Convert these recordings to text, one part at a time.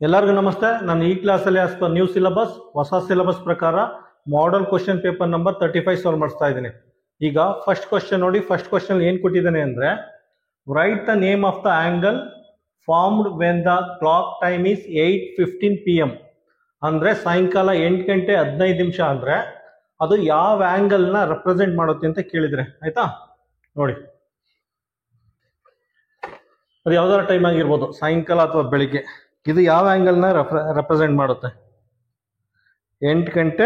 ಎಲ್ಲರಿಗೂ ನಮಸ್ತೆ. ನಾನು ಈ ಕ್ಲಾಸಲ್ಲಿ ಆಸ್ ಪರ್ ನ್ಯೂ ಸಿಲೆಬಸ್ ಹೊಸ ಸಿಲೆಬಸ್ ಪ್ರಕಾರ model question paper number 35 solve ಮಾಡಿಸ್ತಾ ಇದ್ದೀನಿ. ಈಗ ಫಸ್ಟ್ ಕ್ವಶನ್ ನೋಡಿ. ಫಸ್ಟ್ ಕ್ವಶನ್ ಏನು ಕೊಟ್ಟಿದ್ದಾನೆ ಅಂದರೆ, right the name of the angle formed when the clock time is 8:15 PM. ಅಂದರೆ ಸಾಯಂಕಾಲ 8 ಗಂಟೆ 15 ನಿಮಿಷ ಅಂದರೆ ಅದು ಯಾವ ಆ್ಯಂಗಲ್ನ ರೆಪ್ರೆಸೆಂಟ್ ಮಾಡುತ್ತೆ ಅಂತ ಕೇಳಿದರೆ, ಆಯಿತಾ? ನೋಡಿ, ಅದು ಯಾವ್ದಾರ ಟೈಮ್ ಆಗಿರ್ಬೋದು, ಸಾಯಂಕಾಲ ಅಥವಾ ಬೆಳಿಗ್ಗೆ. ಇದು ಯಾವ ಆ್ಯಂಗಲ್ನ ರೆಪ್ರೆಸೆಂಟ್ ಮಾಡುತ್ತೆ? 8 ಗಂಟೆ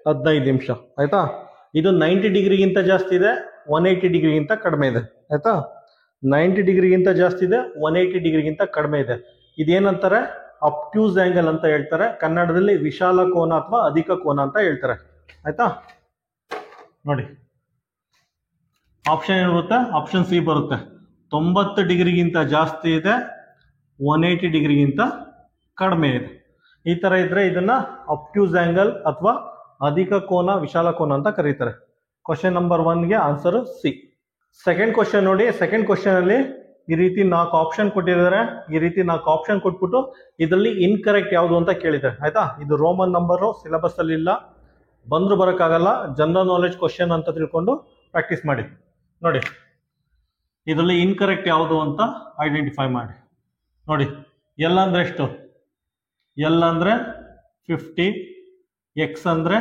15 ನಿಮಿಷ, ಆಯಿತಾ? ಇದು 90 ಡಿಗ್ರಿಗಿಂತ ಜಾಸ್ತಿ ಇದೆ, 180 ಡಿಗ್ರಿಗಿಂತ ಕಡಿಮೆ ಇದೆ, ಆಯಿತಾ? 90 ಡಿಗ್ರಿಗಿಂತ ಜಾಸ್ತಿ ಇದೆ, 180 ಡಿಗ್ರಿಗಿಂತ ಕಡಿಮೆ ಇದೆ. ಇದೇನಂತಾರೆ? ಅಬ್ಟ್ಯೂಸ್ ಆ್ಯಂಗಲ್ ಅಂತ ಹೇಳ್ತಾರೆ. ಕನ್ನಡದಲ್ಲಿ ವಿಶಾಲ ಕೋನ ಅಥವಾ ಅಧಿಕ ಕೋನ ಅಂತ ಹೇಳ್ತಾರೆ, ಆಯಿತಾ? ನೋಡಿ, ಆಪ್ಷನ್ ಏನಿರುತ್ತೆ? ಆಪ್ಷನ್ ಸಿ ಬರುತ್ತೆ. 90 ಡಿಗ್ರಿಗಿಂತ ಜಾಸ್ತಿ ಇದೆ, 180 ಡಿಗ್ರಿಗಿಂತ ಕಡಿಮೆ ಇದೆ. ಈ ಥರ ಇದ್ರೆ ಇದನ್ನ ಅಬ್ಟ್ಯೂಸ್ ಆ್ಯಂಗಲ್ ಅಥವಾ ಅಧಿಕ ಕೋನ, ವಿಶಾಲ ಕೋನ ಅಂತ ಕರೀತಾರೆ. ಕ್ವಶನ್ ನಂಬರ್ 1ಗೆ ಆನ್ಸರ್ ಸಿ. ಸೆಕೆಂಡ್ ಕ್ವಶನ್ ನೋಡಿ. ಸೆಕೆಂಡ್ ಕ್ವಶನ್ ಅಲ್ಲಿ ಈ ರೀತಿ 4 ಆಪ್ಷನ್ ಕೊಟ್ಟಿದ್ದಾರೆ. ಈ ರೀತಿ 4 ಆಪ್ಷನ್ ಕೊಟ್ಬಿಟ್ಟು ಇದರಲ್ಲಿ ಇನ್ಕರೆಕ್ಟ್ ಯಾವುದು ಅಂತ ಕೇಳಿದ್ದಾರೆ, ಆಯ್ತಾ? ಇದು ರೋಮನ್ ನಂಬರು, ಸಿಲೆಬಸ್ ಅಲ್ಲಿ ಇಲ್ಲ, ಬಂದ್ರು ಬರೋಕ್ಕಾಗಲ್ಲ. ಜನರಲ್ ನಾಲೆಜ್ ಕ್ವಶನ್ ಅಂತ ತಿಳ್ಕೊಂಡು ಪ್ರಾಕ್ಟೀಸ್ ಮಾಡಿ. ನೋಡಿ, ಇದರಲ್ಲಿ ಇನ್ಕರೆಕ್ಟ್ ಯಾವುದು ಅಂತ ಐಡೆಂಟಿಫೈ ಮಾಡಿ. ನೋಡಿ, ಎಲ್ ಅಂದರೆ ಎಷ್ಟು? ಎಲ್ ಅಂದರೆ 50, ಎಕ್ಸ್ ಅಂದರೆ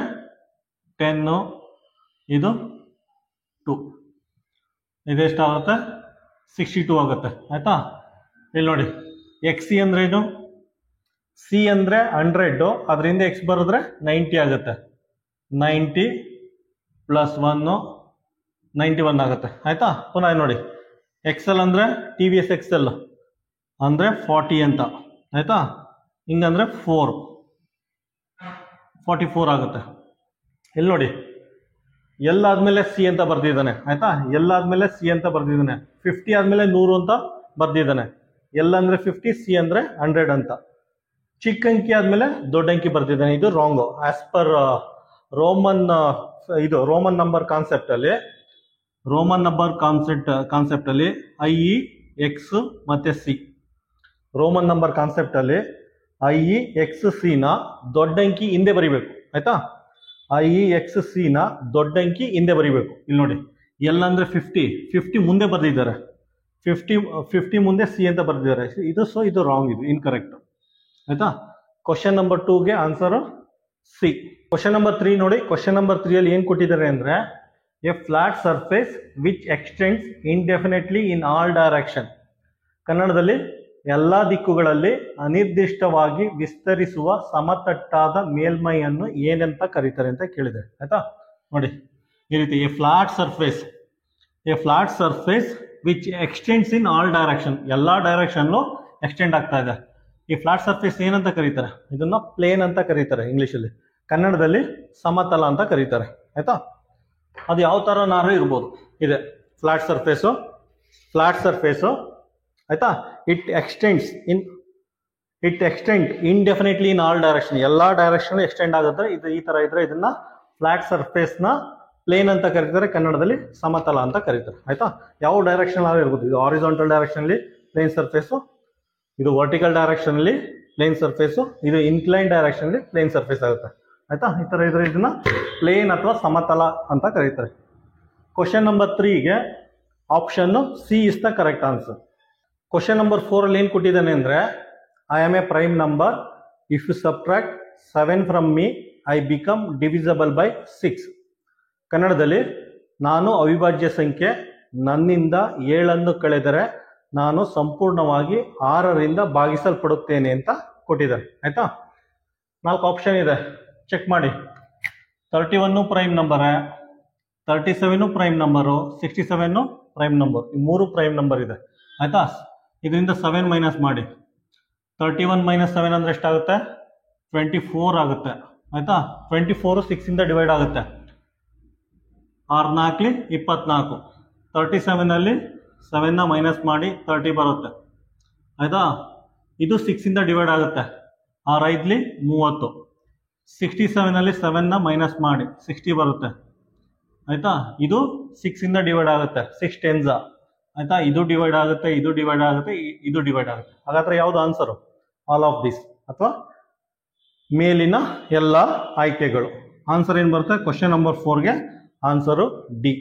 10, ಇದು 2, ಇದೆಷ್ಟಾಗುತ್ತೆ? 62 ಆಗುತ್ತೆ, ಆಯಿತಾ? ಇಲ್ಲಿ ನೋಡಿ, ಎಕ್ಸ್ ಸಿ ಅಂದರೆ ಏನು? ಸಿ ಅಂದರೆ 100, ಅದರಿಂದ ಎಕ್ಸ್ ಬರೆದ್ರೆ 90 ಆಗುತ್ತೆ. 90 + 1 91 ಆಗುತ್ತೆ, ಆಯಿತಾ? ಪುನಃ ನೋಡಿ, ಎಕ್ಸೆಲ್ ಅಂದರೆ ಟಿ ವಿ ಎಸ್ ಎಕ್ಸೆಲ್ ಅಂದರೆ 40 ಅಂತ, ಆಯಿತಾ? ಹಿಂಗಂದ್ರೆ 44 ಆಗುತ್ತೆ. ಇಲ್ಲಿ ನೋಡಿ, ಎಲ್ ಆದಮೇಲೆ ಸಿ ಅಂತ ಬರ್ದಿದ್ದಾನೆ, ಆಯಿತಾ? ಎಲ್ ಆದಮೇಲೆ ಸಿ ಅಂತ ಬರ್ದಿದ್ದಾನೆ. 50 ಆದಮೇಲೆ 100 ಅಂತ ಬರ್ದಿದ್ದಾನೆ. ಎಲ್ ಅಂದರೆ 50, ಸಿ ಅಂದರೆ 100 ಅಂತ. ಚಿಕ್ಕ ಅಂಕಿ ಆದಮೇಲೆ ದೊಡ್ಡ ಅಂಕಿ ಬರ್ದಿದ್ದಾನೆ. ಇದು wrong. As per Roman number ಕಾನ್ಸೆಪ್ಟಲ್ಲಿ ಐ ಇ ಎಕ್ಸ್ ಮತ್ತು ಸಿ, ರೋಮನ್ ನಂಬರ್ ಕಾನ್ಸೆಪ್ಟಲ್ಲಿ ಐ ಇ ಎಕ್ಸ್ ಸಿನ ದೊಡ್ಡ ಅಂಕಿ ಹಿಂದೆ ಬರಿಬೇಕು, ಆಯ್ತಾ? ಐ ಇ ಎಕ್ಸ್ ಸಿನ ದೊಡ್ಡ ಅಂಕಿ ಹಿಂದೆ ಬರಿಬೇಕು. ಇಲ್ಲಿ ನೋಡಿ, ಎಲ್ ಅಂದರೆ 50 ಮುಂದೆ ಬರೆದಿದ್ದಾರೆ. 50 ಮುಂದೆ ಸಿ ಅಂತ ಬರೆದಿದ್ದಾರೆ. ಇದು ರಾಂಗ್, ಇದು ಇನ್ಕರೆಕ್ಟ್, ಆಯ್ತಾ? ಕ್ವಶನ್ ನಂಬರ್ 2ಗೆ ಆನ್ಸರ್ ಸಿ. ಕ್ವಶನ್ ನಂಬರ್ 3 ನೋಡಿ. ಕ್ವಶನ್ ನಂಬರ್ 3ಅಲ್ಲಿ ಏನು ಕೊಟ್ಟಿದ್ದಾರೆ ಅಂದರೆ, a flat surface which extends indefinitely in all direction. ಕನ್ನಡದಲ್ಲಿ ಎಲ್ಲ ದಿಕ್ಕುಗಳಲ್ಲಿ ಅನಿರ್ದಿಷ್ಟವಾಗಿ ವಿಸ್ತರಿಸುವ ಸಮತಟ್ಟಾದ ಮೇಲ್ಮೈಯನ್ನು ಏನಂತ ಕರೀತಾರೆ ಅಂತ ಕೇಳಿದೆ, ಆಯ್ತಾ? ನೋಡಿ, ಈ ರೀತಿ A flat surface which extends in all direction, ಎಲ್ಲ ಡೈರೆಕ್ಷನ್ಲು ಎಕ್ಸ್ಟೆಂಡ್ ಆಗ್ತಾ ಇದೆ. ಈ ಫ್ಲಾಟ್ ಸರ್ಫೇಸ್ ಏನಂತ ಕರೀತಾರೆ? ಇದನ್ನ ಪ್ಲೇನ್ ಅಂತ ಕರೀತಾರೆ ಇಂಗ್ಲೀಷಲ್ಲಿ. ಕನ್ನಡದಲ್ಲಿ ಸಮತಲ ಅಂತ ಕರೀತಾರೆ, ಆಯ್ತಾ? ಅದು ಯಾವ ಥರನಾರು ಇರ್ಬೋದು. ಇದೆ ಫ್ಲಾಟ್ ಸರ್ಫೇಸು, ಆಯ್ತಾ? It extend indefinitely in all direction, ಎಲ್ಲ ಡೈರೆಕ್ಷನ್ ಎಕ್ಸ್ಟೆಂಡ್ ಆಗುತ್ತೆ. ಇದು ಈ ಥರ ಇದ್ರೆ ಇದನ್ನ ಫ್ಲಾಟ್ ಸರ್ಫೇಸ್ನ ಪ್ಲೇನ್ ಅಂತ ಕರೀತಾರೆ, ಕನ್ನಡದಲ್ಲಿ ಸಮತಲ ಅಂತ ಕರೀತಾರೆ, ಆಯ್ತಾ? ಯಾವ ಡೈರೆಕ್ಷನ್ ಆದ್ರೂ ಇರ್ಬೋದು. ಇದು ಹಾರಿಜಾಂಟಲ್ ಡೈರೆಕ್ಷನ್ಲಿ ಪ್ಲೇನ್ ಸರ್ಫೇಸು, ಇದು ವರ್ಟಿಕಲ್ ಡೈರೆಕ್ಷನ್ಲಿ ಪ್ಲೇನ್ ಸರ್ಫೇಸು, ಇದು ಇನ್ಕ್ಲೈನ್ ಡೈರೆಕ್ಷನ್ಲಿ ಪ್ಲೇನ್ ಸರ್ಫೇಸ್ ಆಗುತ್ತೆ, ಆಯ್ತಾ? ಈ ಥರ ಇದ್ರೆ ಇದನ್ನ ಪ್ಲೇನ್ ಅಥವಾ ಸಮತಲ ಅಂತ ಕರೀತಾರೆ. ಕ್ವಶನ್ ನಂಬರ್ 3ಗೆ option C is the correct answer. Question number 4ಅಲ್ಲಿ ಏನು ಕೊಟ್ಟಿದ್ದಾನೆ ಅಂದರೆ, I am a prime number, if you subtract 7 from me I become divisible by 6. ಕನ್ನಡದಲ್ಲಿ ನಾನು ಅವಿಭಾಜ್ಯ ಸಂಖ್ಯೆ, ನನ್ನಿಂದ 7 ಕಳೆದರೆ ನಾನು ಸಂಪೂರ್ಣವಾಗಿ 6ರಿಂದ ಭಾಗಿಸಲ್ಪಡುತ್ತೇನೆ ಅಂತ ಕೊಟ್ಟಿದ್ದಾರೆ, ಆಯ್ತಾ? 4 ಆಪ್ಷನ್ ಇದೆ, ಚೆಕ್ ಮಾಡಿ. 31 ಪ್ರೈಮ್ ನಂಬರೇ, 37 ಪ್ರೈಮ್ ನಂಬರು, 67 ಪ್ರೈಮ್ ನಂಬರ್. ಈ 3 ಪ್ರೈಮ್ ನಂಬರ್ ಇದೆ, ಆಯ್ತಾ? ಇದರಿಂದ 7 ಮೈನಸ್ ಮಾಡಿ. 31 - 7 ಅಂದರೆ ಎಷ್ಟಾಗುತ್ತೆ? 24 ಆಗುತ್ತೆ, ಆಯ್ತಾ? 24 6ಇಂದ ಡಿವೈಡ್ ಆಗುತ್ತೆ. 6 × 4 = 24. 37ಅಲ್ಲಿ 7ನ ಮೈನಸ್ ಮಾಡಿ 30 ಬರುತ್ತೆ, ಆಯ್ತಾ? ಇದು 6ಇಂದ ಡಿವೈಡ್ ಆಗುತ್ತೆ. 6 × 5 = 30. 67ಅಲ್ಲಿ 7ನ ಮೈನಸ್ ಮಾಡಿ 60 ಬರುತ್ತೆ, ಆಯ್ತಾ? ಇದು 6ಇಂದ ಡಿವೈಡ್ ಆಗುತ್ತೆ. 6 10s, ಆಯ್ತಾ? ಇದು ಡಿವೈಡ್ ಆಗುತ್ತೆ, ಇದು ಡಿವೈಡ್ ಆಗುತ್ತೆ, ಇದು ಡಿವೈಡ್ ಆಗುತ್ತೆ. ಹಾಗಾದ್ರೆ ಯಾವುದು ಆನ್ಸರು? ಆಲ್ ಆಫ್ ದಿಸ್, ಅಥವಾ ಮೇಲಿನ ಎಲ್ಲ ಆಯ್ಕೆಗಳು. ಆನ್ಸರ್ ಏನು ಬರುತ್ತೆ? ಕ್ವಶನ್ ನಂಬರ್ 4ಗೆ ಆನ್ಸರು ಡಿ.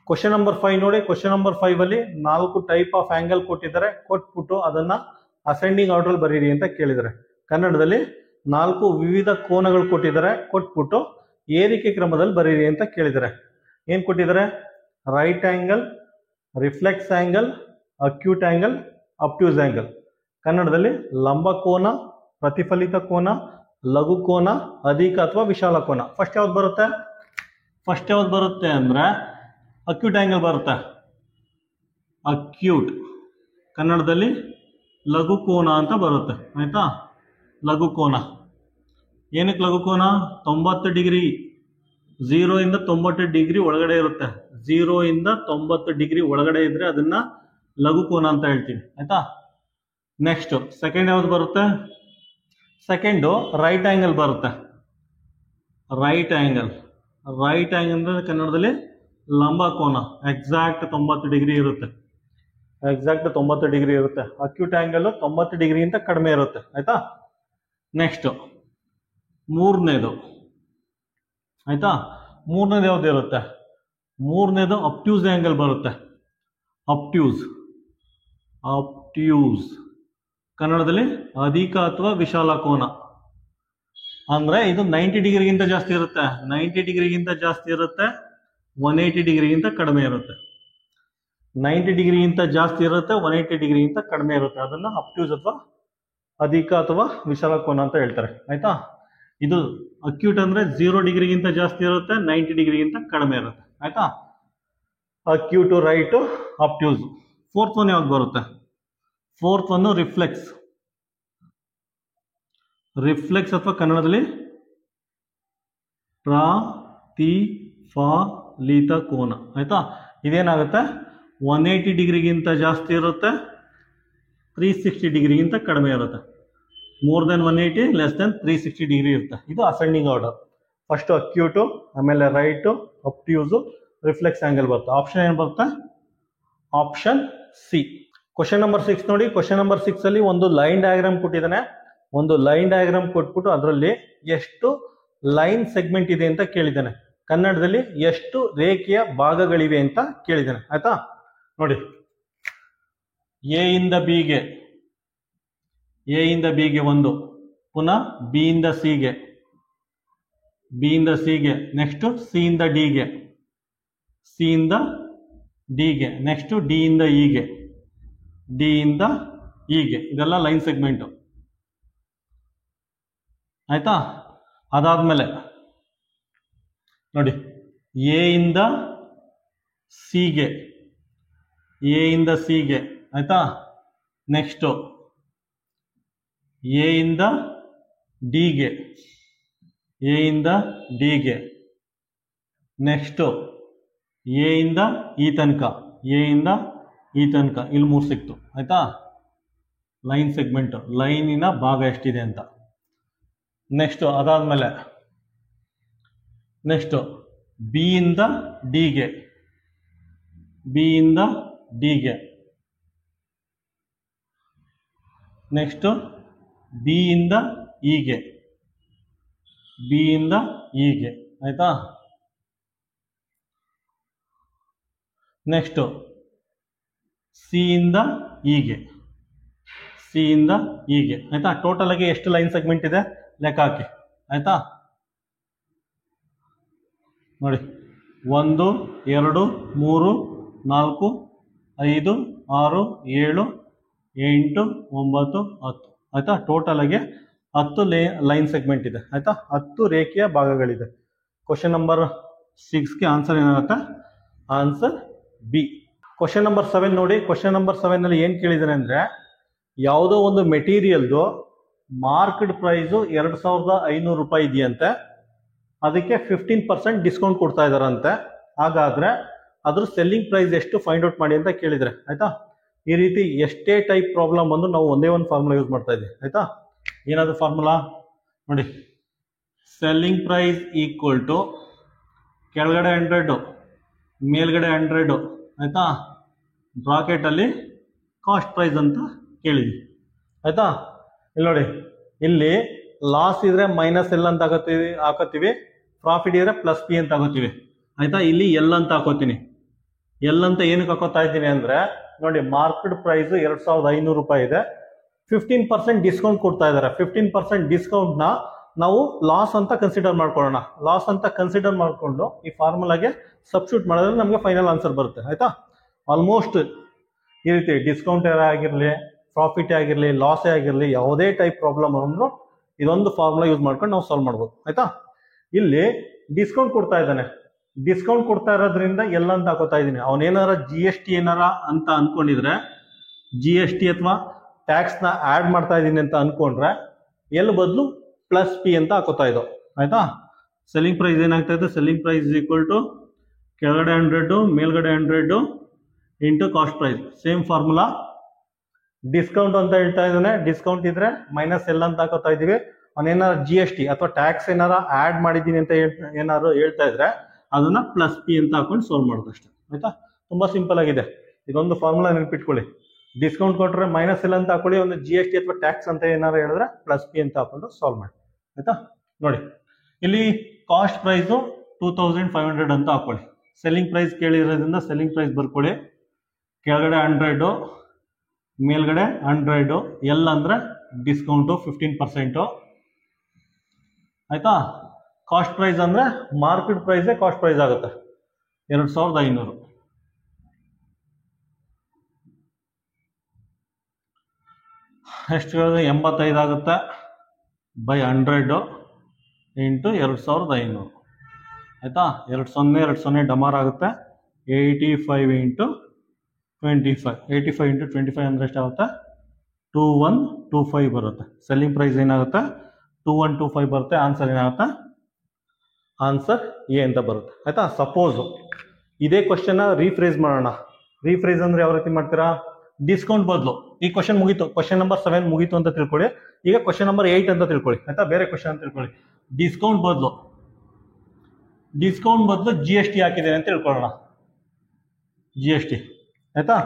ಕ್ವಶನ್ ನಂಬರ್ 5 ನೋಡಿ. ಕ್ವಶನ್ ನಂಬರ್ 5 ಅಲ್ಲಿ 4 ಟೈಪ್ ಆಫ್ ಆಂಗಲ್ ಕೊಟ್ಟಿದ್ದಾರೆ. ಕೊಟ್ಬಿಟ್ಟು ಅದನ್ನ ಅಸೆಂಡಿಂಗ್ ಆರ್ಡರ್ ಬರೀರಿ ಅಂತ ಕೇಳಿದ್ದಾರೆ. ಕನ್ನಡದಲ್ಲಿ 4 ವಿವಿಧ ಕೋನಗಳು ಕೊಟ್ಟಿದ್ದಾರೆ. ಕೊಟ್ಬಿಟ್ಟು ಏರಿಕೆ ಕ್ರಮದಲ್ಲಿ ಬರೀರಿ ಅಂತ ಕೇಳಿದ್ದಾರೆ. ಏನ್ ಕೊಟ್ಟಿದ್ದಾರೆ? Right angle, reflex angle, acute angle, obtuse angle. ಕನ್ನಡದಲ್ಲಿ ಲಂಬ ಕೋನ, ಪ್ರತಿಫಲಿತ ಕೋನ, ಲಘು ಕೋನ, ಅಧಿಕ ಅಥವಾ ವಿಶಾಲ ಕೋನ. ಫಸ್ಟ್ ಯಾವ್ದು ಬರುತ್ತೆ? ಫಸ್ಟ್ ಯಾವ್ದು ಬರುತ್ತೆ ಅಂದ್ರೆ ಅಕ್ಯೂಟ್ ಆಂಗಲ್ ಬರುತ್ತೆ. ಅಕ್ಯೂಟ್ ಕನ್ನಡದಲ್ಲಿ ಲಘು ಕೋನ ಅಂತ ಬರುತ್ತೆ. ಆಯ್ತಾ? ಲಘು ಕೋನ. ಏನಕ್ಕೆ ಲಘು ಕೋನ? 90 ಡಿಗ್ರಿ, 0 ಇಂದ 90 ಡಿಗ್ರಿ ಒಳಗಡೆ ಇರುತ್ತೆ. 0 ಇಂದ 90 ಡಿಗ್ರಿ ಒಳಗಡೆ ಇದ್ರೆ ಅದನ್ನ ಲಘು ಕೋನ ಅಂತ ಹೇಳ್ತೀವಿ. ಆಯ್ತಾ? ನೆಕ್ಸ್ಟ್ ಸೆಕೆಂಡ್ ಯಾವ್ದು ಬರುತ್ತೆ? ಸೆಕೆಂಡು ರೈಟ್ ಆಂಗಲ್ ಬರುತ್ತೆ. Right angle. ರೈಟ್ ಆಂಗಲ್ ಅಂದ್ರೆ ಕನ್ನಡದಲ್ಲಿ ಲಂಬ ಕೋನ. ಎಕ್ಸಾಕ್ಟ್ 90 ಡಿಗ್ರಿ ಇರುತ್ತೆ. ಎಕ್ಸಾಕ್ಟ್ 90 ಡಿಗ್ರಿ ಇರುತ್ತೆ. ಅಕ್ಯೂಟ್ ಆಂಗಲ್ 90 ಡಿಗ್ರಿಗಿಂತ ಕಡಿಮೆ ಇರುತ್ತೆ. ಆಯ್ತಾ? ನೆಕ್ಸ್ಟ್ ಮೂರನೇದು. ಆಯ್ತಾ? ಮೂರನೇದು ಯಾವ್ದು ಇರುತ್ತೆ? ಮೂರನೇದು ಅಬ್ಟ್ಯೂಸ್ ಆಂಗಲ್ ಬರುತ್ತೆ. ಅಬ್ಟ್ಯೂಸ್. ಅಬ್ಟ್ಯೂಸ್ ಕನ್ನಡದಲ್ಲಿ ಅಧಿಕ ಅಥವಾ ವಿಶಾಲ ಕೋನ. ಅಂದ್ರೆ ಇದು 90 ಡಿಗ್ರಿಗಿಂತ ಜಾಸ್ತಿ ಇರುತ್ತೆ. 90 ಡಿಗ್ರಿಗಿಂತ ಜಾಸ್ತಿ ಇರುತ್ತೆ. 180 ಡಿಗ್ರಿಗಿಂತ ಕಡಿಮೆ ಇರುತ್ತೆ. 90 ಡಿಗ್ರಿಗಿಂತ ಜಾಸ್ತಿ ಇರುತ್ತೆ, 180 ಡಿಗ್ರಿಗಿಂತ ಕಡಿಮೆ ಇರುತ್ತೆ. ಅದನ್ನ ಅಬ್ಟ್ಯೂಸ್ ಅಥವಾ ಅಧಿಕ ಅಥವಾ ವಿಶಾಲ ಕೋನ ಅಂತ ಹೇಳ್ತಾರೆ. ಆಯ್ತಾ? ಇದು ಅಕ್ಯೂಟ್ ಅಂದ್ರೆ 0 ಡಿಗ್ರಿಗಿಂತ ಜಾಸ್ತಿ ಇರುತ್ತೆ, 90 ಡಿಗ್ರಿಗಿಂತ ಕಡಿಮೆ ಇರುತ್ತೆ. ಆಯ್ತಾ? ಅಕ್ಯೂಟು, ರೈಟು, ಅಬ್ಟ್ಯೂಸ್. ಫೋರ್ತ್ ಒನ್ ಯಾವ್ದು ಬರುತ್ತೆ? Fourth one reflex. ರಿಫ್ಲೆಕ್ಸ್ ಅಥವಾ ಕನ್ನಡದಲ್ಲಿ ಪ್ರತಿಫಲಿತ ಕೋನ. ಆಯ್ತಾ? ಇದೇನಾಗುತ್ತೆ? 180 ಡಿಗ್ರಿಗಿಂತ ಜಾಸ್ತಿ ಇರುತ್ತೆ, 360 ಡಿಗ್ರಿಗಿಂತ ಕಡಿಮೆ ಇರುತ್ತೆ. More than 180, less than 360 degree ಇರುತ್ತೆ. ಇದು ಅಸೆಂಡಿಂಗ್ ಆರ್ಡರ್. ಫಸ್ಟ್ ಅಕ್ಯೂಟು, ಆಮೇಲೆ ರೈಟು, ಅಬ್ಟ್ಯೂಸು, ರಿಫ್ಲೆಕ್ಸ್ ಆಂಗಲ್ ಬರುತ್ತೆ. ಆಪ್ಷನ್ ಏನು ಬರುತ್ತೆ? Option C. ಕ್ವಶನ್ ನಂಬರ್ 6 ನೋಡಿ. ಕ್ವಶನ್ ನಂಬರ್ 6 ಅಲ್ಲಿ ಒಂದು ಲೈನ್ ಡಯಾಗ್ರಾಮ್ ಕೊಟ್ಟಿದ್ದಾನೆ. ಒಂದು ಲೈನ್ ಡಯಾಗ್ರಾಮ್ ಕೊಟ್ಬಿಟ್ಟು ಅದರಲ್ಲಿ ಎಷ್ಟು ಲೈನ್ ಸೆಗ್ಮೆಂಟ್ ಇದೆ ಅಂತ ಕೇಳಿದ್ದಾನೆ. ಕನ್ನಡದಲ್ಲಿ ಎಷ್ಟು ರೇಖೆಯ ಭಾಗಗಳಿವೆ ಅಂತ ಕೇಳಿದ್ದಾನೆ. ಆಯ್ತಾ? ನೋಡಿ, ಎ ಇಂದ ಬಿಗೆ, ಎ ಇಂದ ಬಿಗೆ ಒಂದು, ಪುನಃ ಬಿ ಇಂದ ಸಿಗೆ, ಬಿ ಇಂದ ಸಿಗೆ, ನೆಕ್ಸ್ಟ್ ಸಿ ಇಂದ ಡಿಗೆ, ಸಿ ಇಂದ ಡಿಗೆ, ನೆಕ್ಸ್ಟ್ ಡಿ ಇಂದ ಇಗೆ, ಡಿ ಇಂದ ಇಗೆ. ಇದೆಲ್ಲ ಲೈನ್ ಸೆಗ್ಮೆಂಟ್. ಆಯ್ತಾ? ಅದಾದ್ಮೇಲೆ ನೋಡಿ, ಎ ಇಂದ ಸಿಗೆ, ಎ ಇಂದ ಸಿಗೆ. ಆಯ್ತಾ? ನೆಕ್ಸ್ಟ್ ಎ ಇಂದ ಡಿಗೆ, ಎ ಇಂದ ಡಿಗೆ, ನೆಕ್ಸ್ಟ್ ಎ ಇಂದ ಈ ತನಕ, ಎ ಇಂದ ಈ ತನಕ. ಇಲ್ಲಿ 3 ಸಿಕ್ತು. ಆಯ್ತಾ? ಲೈನ್ ಸೆಗ್ಮೆಂಟ್, ಲೈನಿನ ಭಾಗ ಎಷ್ಟಿದೆ ಅಂತ. ನೆಕ್ಸ್ಟ್ ಅದಾದ್ಮೇಲೆ ನೆಕ್ಸ್ಟ್ ಬಿ ಇಂದ ಡಿಗೆ, ಬಿ ಇಂದ ಡಿಗೆ, ನೆಕ್ಸ್ಟ್ ಬಿ ಇಂದ ಇಗೆ, ಬಿ ಇಂದ ಇಗೆ. ಆಯ್ತಾ? ನೆಕ್ಸ್ಟ್ ಸಿ ಇಂದ ಇಗೆ, ಸಿ ಇಂದ ಇಗೆ. ಆಯ್ತಾ? ಟೋಟಲ್ ಆಗಿ ಎಷ್ಟು ಲೈನ್ ಸೆಗ್ಮೆಂಟ್ ಇದೆ ಲೆಕ್ಕ ಹಾಕಿ. ಆಯ್ತಾ? ನೋಡಿ, 1 2 3 4 5 6 7 8 9 10. ಆಯ್ತಾ? ಟೋಟಲ್ ಆಗಿ 10 ಲೈನ್ ಸೆಗ್ಮೆಂಟ್ ಇದೆ. ಆಯ್ತಾ? 10 ರೇಖೆಯ ಭಾಗಗಳಿದೆ. ಕ್ವಶನ್ ನಂಬರ್ 6ಗೆ ಆನ್ಸರ್ ಏನಾಗುತ್ತೆ? Answer B. ಕ್ವಶನ್ ನಂಬರ್ 7 ನೋಡಿ. ಕ್ವಶನ್ ನಂಬರ್ 7 ನಲ್ಲಿ ಏನ್ ಕೇಳಿದಾರೆ ಅಂದ್ರೆ, ಯಾವುದೋ ಒಂದು ಮೆಟೀರಿಯಲ್ದು ಮಾರ್ಕ್ಡ್ ಪ್ರೈಸು 2500 ರೂಪಾಯಿ ಇದೆಯಂತೆ. ಅದಕ್ಕೆ 15% ಡಿಸ್ಕೌಂಟ್ ಕೊಡ್ತಾ ಇದಾರಂತೆ. ಹಾಗಾದ್ರೆ ಅದ್ರ ಸೆಲ್ಲಿಂಗ್ ಪ್ರೈಸ್ ಎಷ್ಟು ಫೈಂಡ್ ಔಟ್ ಮಾಡಿ ಅಂತ ಕೇಳಿದ್ರೆ. ಆಯ್ತಾ? ಈ ರೀತಿ ಎಷ್ಟೇ ಟೈಪ್ ಪ್ರಾಬ್ಲಮ್ ಬಂದು ನಾವು ಒಂದೇ ಒಂದು ಫಾರ್ಮುಲಾ ಯೂಸ್ ಮಾಡ್ತಾ ಇದ್ದೀವಿ. ಆಯ್ತಾ? ಏನಾದ್ರು ಫಾರ್ಮುಲಾ ನೋಡಿ, ಸೆಲ್ಲಿಂಗ್ ಪ್ರೈಸ್ ಈಕ್ವಲ್ ಟು ಕೆಳಗಡೆ 100, ಮೇಲ್ಗಡೆ 100. ಆಯ್ತಾ? ಬ್ರಾಕೆಟ್ ಅಲ್ಲಿ ಕಾಸ್ಟ್ ಪ್ರೈಸ್ ಅಂತ ಕೇಳಿದ್ವಿ. ಆಯ್ತಾ? ಇಲ್ಲಿ ನೋಡಿ, ಇಲ್ಲಿ ಲಾಸ್ ಇದ್ರೆ ಮೈನಸ್ ಎಲ್ ಅಂತ ಹಾಕೋತೀವಿ, ಪ್ರಾಫಿಟ್ ಇದ್ರೆ ಪ್ಲಸ್ ಪಿ ಅಂತ ಹಾಕೋತೀವಿ. ಆಯ್ತಾ, ಇಲ್ಲಿ ಎಲ್ ಅಂತ ಹಾಕೋತೀನಿ. ಎಲ್ ಅಂತ ಏನಕ್ಕೆ ಹಾಕೋತಾ ಇದ್ದೀನಿ ಅಂದ್ರೆ, ನೋಡಿ ಮಾರ್ಕೆಟ್ ಪ್ರೈಸ್ 2500 ರೂಪಾಯಿ ಇದೆ, 15% ಡಿಸ್ಕೌಂಟ್ ಕೊಡ್ತಾ ಇದ್ದಾರೆ. 15% ಡಿಸ್ಕೌಂಟ್ ನ ನಾವು ಲಾಸ್ ಅಂತ ಕನ್ಸಿಡರ್ ಮಾಡ್ಕೊಳ್ಳೋಣ. ಲಾಸ್ ಅಂತ ಕನ್ಸಿಡರ್ ಮಾಡ್ಕೊಂಡು ಈ ಫಾರ್ಮುಲಾಗೆ ಸಬ್ಸ್ಟಿಟ್ಯೂಟ್ ಮಾಡಿದ್ರೆ ನಮಗೆ ಫೈನಲ್ ಆನ್ಸರ್ ಬರುತ್ತೆ. ಆಯ್ತಾ, ಆಲ್ಮೋಸ್ಟ್ ಈ ರೀತಿ ಡಿಸ್ಕೌಂಟ್ ಆಗಿರಲಿ, ಪ್ರಾಫಿಟ್ ಆಗಿರಲಿ, ಲಾಸೇ ಆಗಿರಲಿ, ಯಾವುದೇ ಟೈಪ್ ಪ್ರಾಬ್ಲಮ್ ಅಂದ್ರೂ ಇದೊಂದು ಫಾರ್ಮುಲಾ ಯೂಸ್ ಮಾಡ್ಕೊಂಡು ನಾವು ಸಾಲ್ವ್ ಮಾಡ್ಬೋದು. ಆಯ್ತಾ, ಇಲ್ಲಿ ಡಿಸ್ಕೌಂಟ್ ಕೊಡ್ತಾ ಇದ್ದಾನೆ, ಡಿಸ್ಕೌಂಟ್ ಕೊಡ್ತಾ ಇರೋದ್ರಿಂದ ಎಲ್ಲ ಅಂತ ಹಾಕೋತಾ ಇದ್ದೀನಿ. ಅವನೇನಾರ ಜಿ ಎಸ್ ಟಿ ಏನಾರ ಅಂತ ಅನ್ಕೊಂಡಿದ್ರೆ, ಜಿ ಎಸ್ ಟಿ ಅಥವಾ ಟ್ಯಾಕ್ಸ್ ನ ಆಡ್ ಮಾಡ್ತಾ ಇದ್ದೀನಿ ಅಂತ ಅನ್ಕೊಂಡ್ರೆ ಎಲ್ ಬದಲು ಪ್ಲಸ್ ಪಿ ಅಂತ ಹಾಕೋತಾ ಇದ್ದೋ. ಆಯ್ತಾ, ಸೆಲ್ಲಿಂಗ್ ಪ್ರೈಸ್ ಏನಾಗ್ತಾ ಇದೆ, ಸೆಲ್ಲಿಂಗ್ ಪ್ರೈಸ್ ಈಕ್ವಲ್ ಟು ಕೆಳಗಡೆ 100 ಮೇಲ್ಗಡೆ 100 into cost price. Same formula. Discount ಅಂತ ಹೇಳ್ತಾ ಇದ್ದಾನೆ, ಡಿಸ್ಕೌಂಟ್ ಇದ್ರೆ ಮೈನಸ್ ಎಲ್ ಅಂತ ಹಾಕೋತಾ ಇದೀವಿ. ಅವನೇನಾರು ಜಿ ಎಸ್ ಟಿ ಅಥವಾ ಟ್ಯಾಕ್ಸ್ ಏನಾರ ಆಡ್ ಮಾಡಿದ್ದೀನಿ ಅಂತ ಏನಾದ್ರು ಹೇಳ್ತಾ ಇದ್ರೆ ಅದನ್ನ ಪ್ಲಸ್ ಪಿ ಅಂತ ಹಾಕೊಂಡು ಸಾಲ್ವ್ ಮಾಡೋದು ಅಷ್ಟೇ. ಆಯ್ತಾ, ತುಂಬಾ ಸಿಂಪಲ್ ಆಗಿದೆ. ಇದೊಂದು ಫಾರ್ಮುಲಾ ನೆನಪಿಟ್ಕೊಳ್ಳಿ. ಡಿಸ್ಕೌಂಟ್ ಕೊಟ್ಟರೆ ಮೈನಸ್ ಎಲ್ ಅಂತ ಹಾಕೊಳ್ಳಿ, ಒಂದು ಜಿ ಎಸ್ ಟಿ ಅಥವಾ ಟ್ಯಾಕ್ಸ್ ಅಂತ ಏನಾರು ಹೇಳಿದ್ರೆ ಪ್ಲಸ್ ಪಿ ಅಂತ ಹಾಕೊಂಡು ಸಾಲ್ವ್ ಮಾಡಿ. ಆಯ್ತಾ, ನೋಡಿ ಇಲ್ಲಿ ಕಾಸ್ಟ್ ಪ್ರೈಸು 2500 ಅಂತ ಹಾಕೊಳ್ಳಿ. ಸೆಲ್ಲಿಂಗ್ ಪ್ರೈಸ್ ಕೇಳಿರೋದ್ರಿಂದ ಸೆಲ್ಲಿಂಗ್ ಪ್ರೈಸ್ ಬರ್ಕೊಳ್ಳಿ. ಕೆಳಗಡೆ 100 ಮೇಲ್ಗಡೆ 100, ಎಲ್ ಅಂದ್ರೆ ಡಿಸ್ಕೌಂಟು 15%. ಆಯ್ತಾ, ಕಾಸ್ಟ್ ಪ್ರೈಸ್ ಅಂದ್ರೆ ಮಾರ್ಕೆಟ್ ಪ್ರೈಸ್ ಕಾಸ್ಟ್ ಪ್ರೈಸ್ ಆಗುತ್ತೆ 2500. ಎಷ್ಟು 85 ಆಗುತ್ತೆ ಬೈ 100 ಇಂಟು 2500. ಆಯ್ತಾ, 20 ಡಮಾರ್ ಆಗುತ್ತೆ. 85 ಇಂಟು 25, 85 ಇಂಟು 25 ಅಂದ್ರೆ ಎಷ್ಟಾಗುತ್ತೆ, 2125 ಬರುತ್ತೆ. ಸೆಲ್ಲಿಂಗ್ ಪ್ರೈಸ್ ಏನಾಗುತ್ತೆ, 2125 ಬರುತ್ತೆ. ಆನ್ಸರ್ ಏನಾಗುತ್ತೆ, ಆನ್ಸರ್ ಎ ಅಂತ ಬರುತ್ತೆ. ಆಯ್ತಾ, ಸಪೋಸ್ ಇದೇ ಕ್ವಶನ್ ರೀಫ್ರೇಸ್ ಮಾಡೋಣ. ರೀಫ್ರೇಸ್ ಅಂದ್ರೆ ಯಾವ ರೀತಿ ಮಾಡ್ತೀರಾ, ಡಿಸ್ಕೌಂಟ್ ಬದಲು ಈ ಕ್ವಶನ್ ಮುಗೀತು, ಕ್ವಶನ್ ನಂಬರ್ 7 ಮುಗೀತು ಅಂತ ತಿಳ್ಕೊಳ್ಳಿ. ಈಗ ಕ್ವಶನ್ ನಂಬರ್ 8 ಅಂತ ತಿಳ್ಕೊಳ್ಳಿ. ಆಯ್ತಾ, ಬೇರೆ ಕ್ವಶನ್ ಅಂತ ತಿಳ್ಕೊಳ್ಳಿ. ಡಿಸ್ಕೌಂಟ್ ಬದಲು ಜಿ ಎಸ್ ಟಿ ಹಾಕಿದೆ ಅಂತ ತಿಳ್ಕೊಳ್ಳೋಣ. G S T. ಆಯ್ತಾ,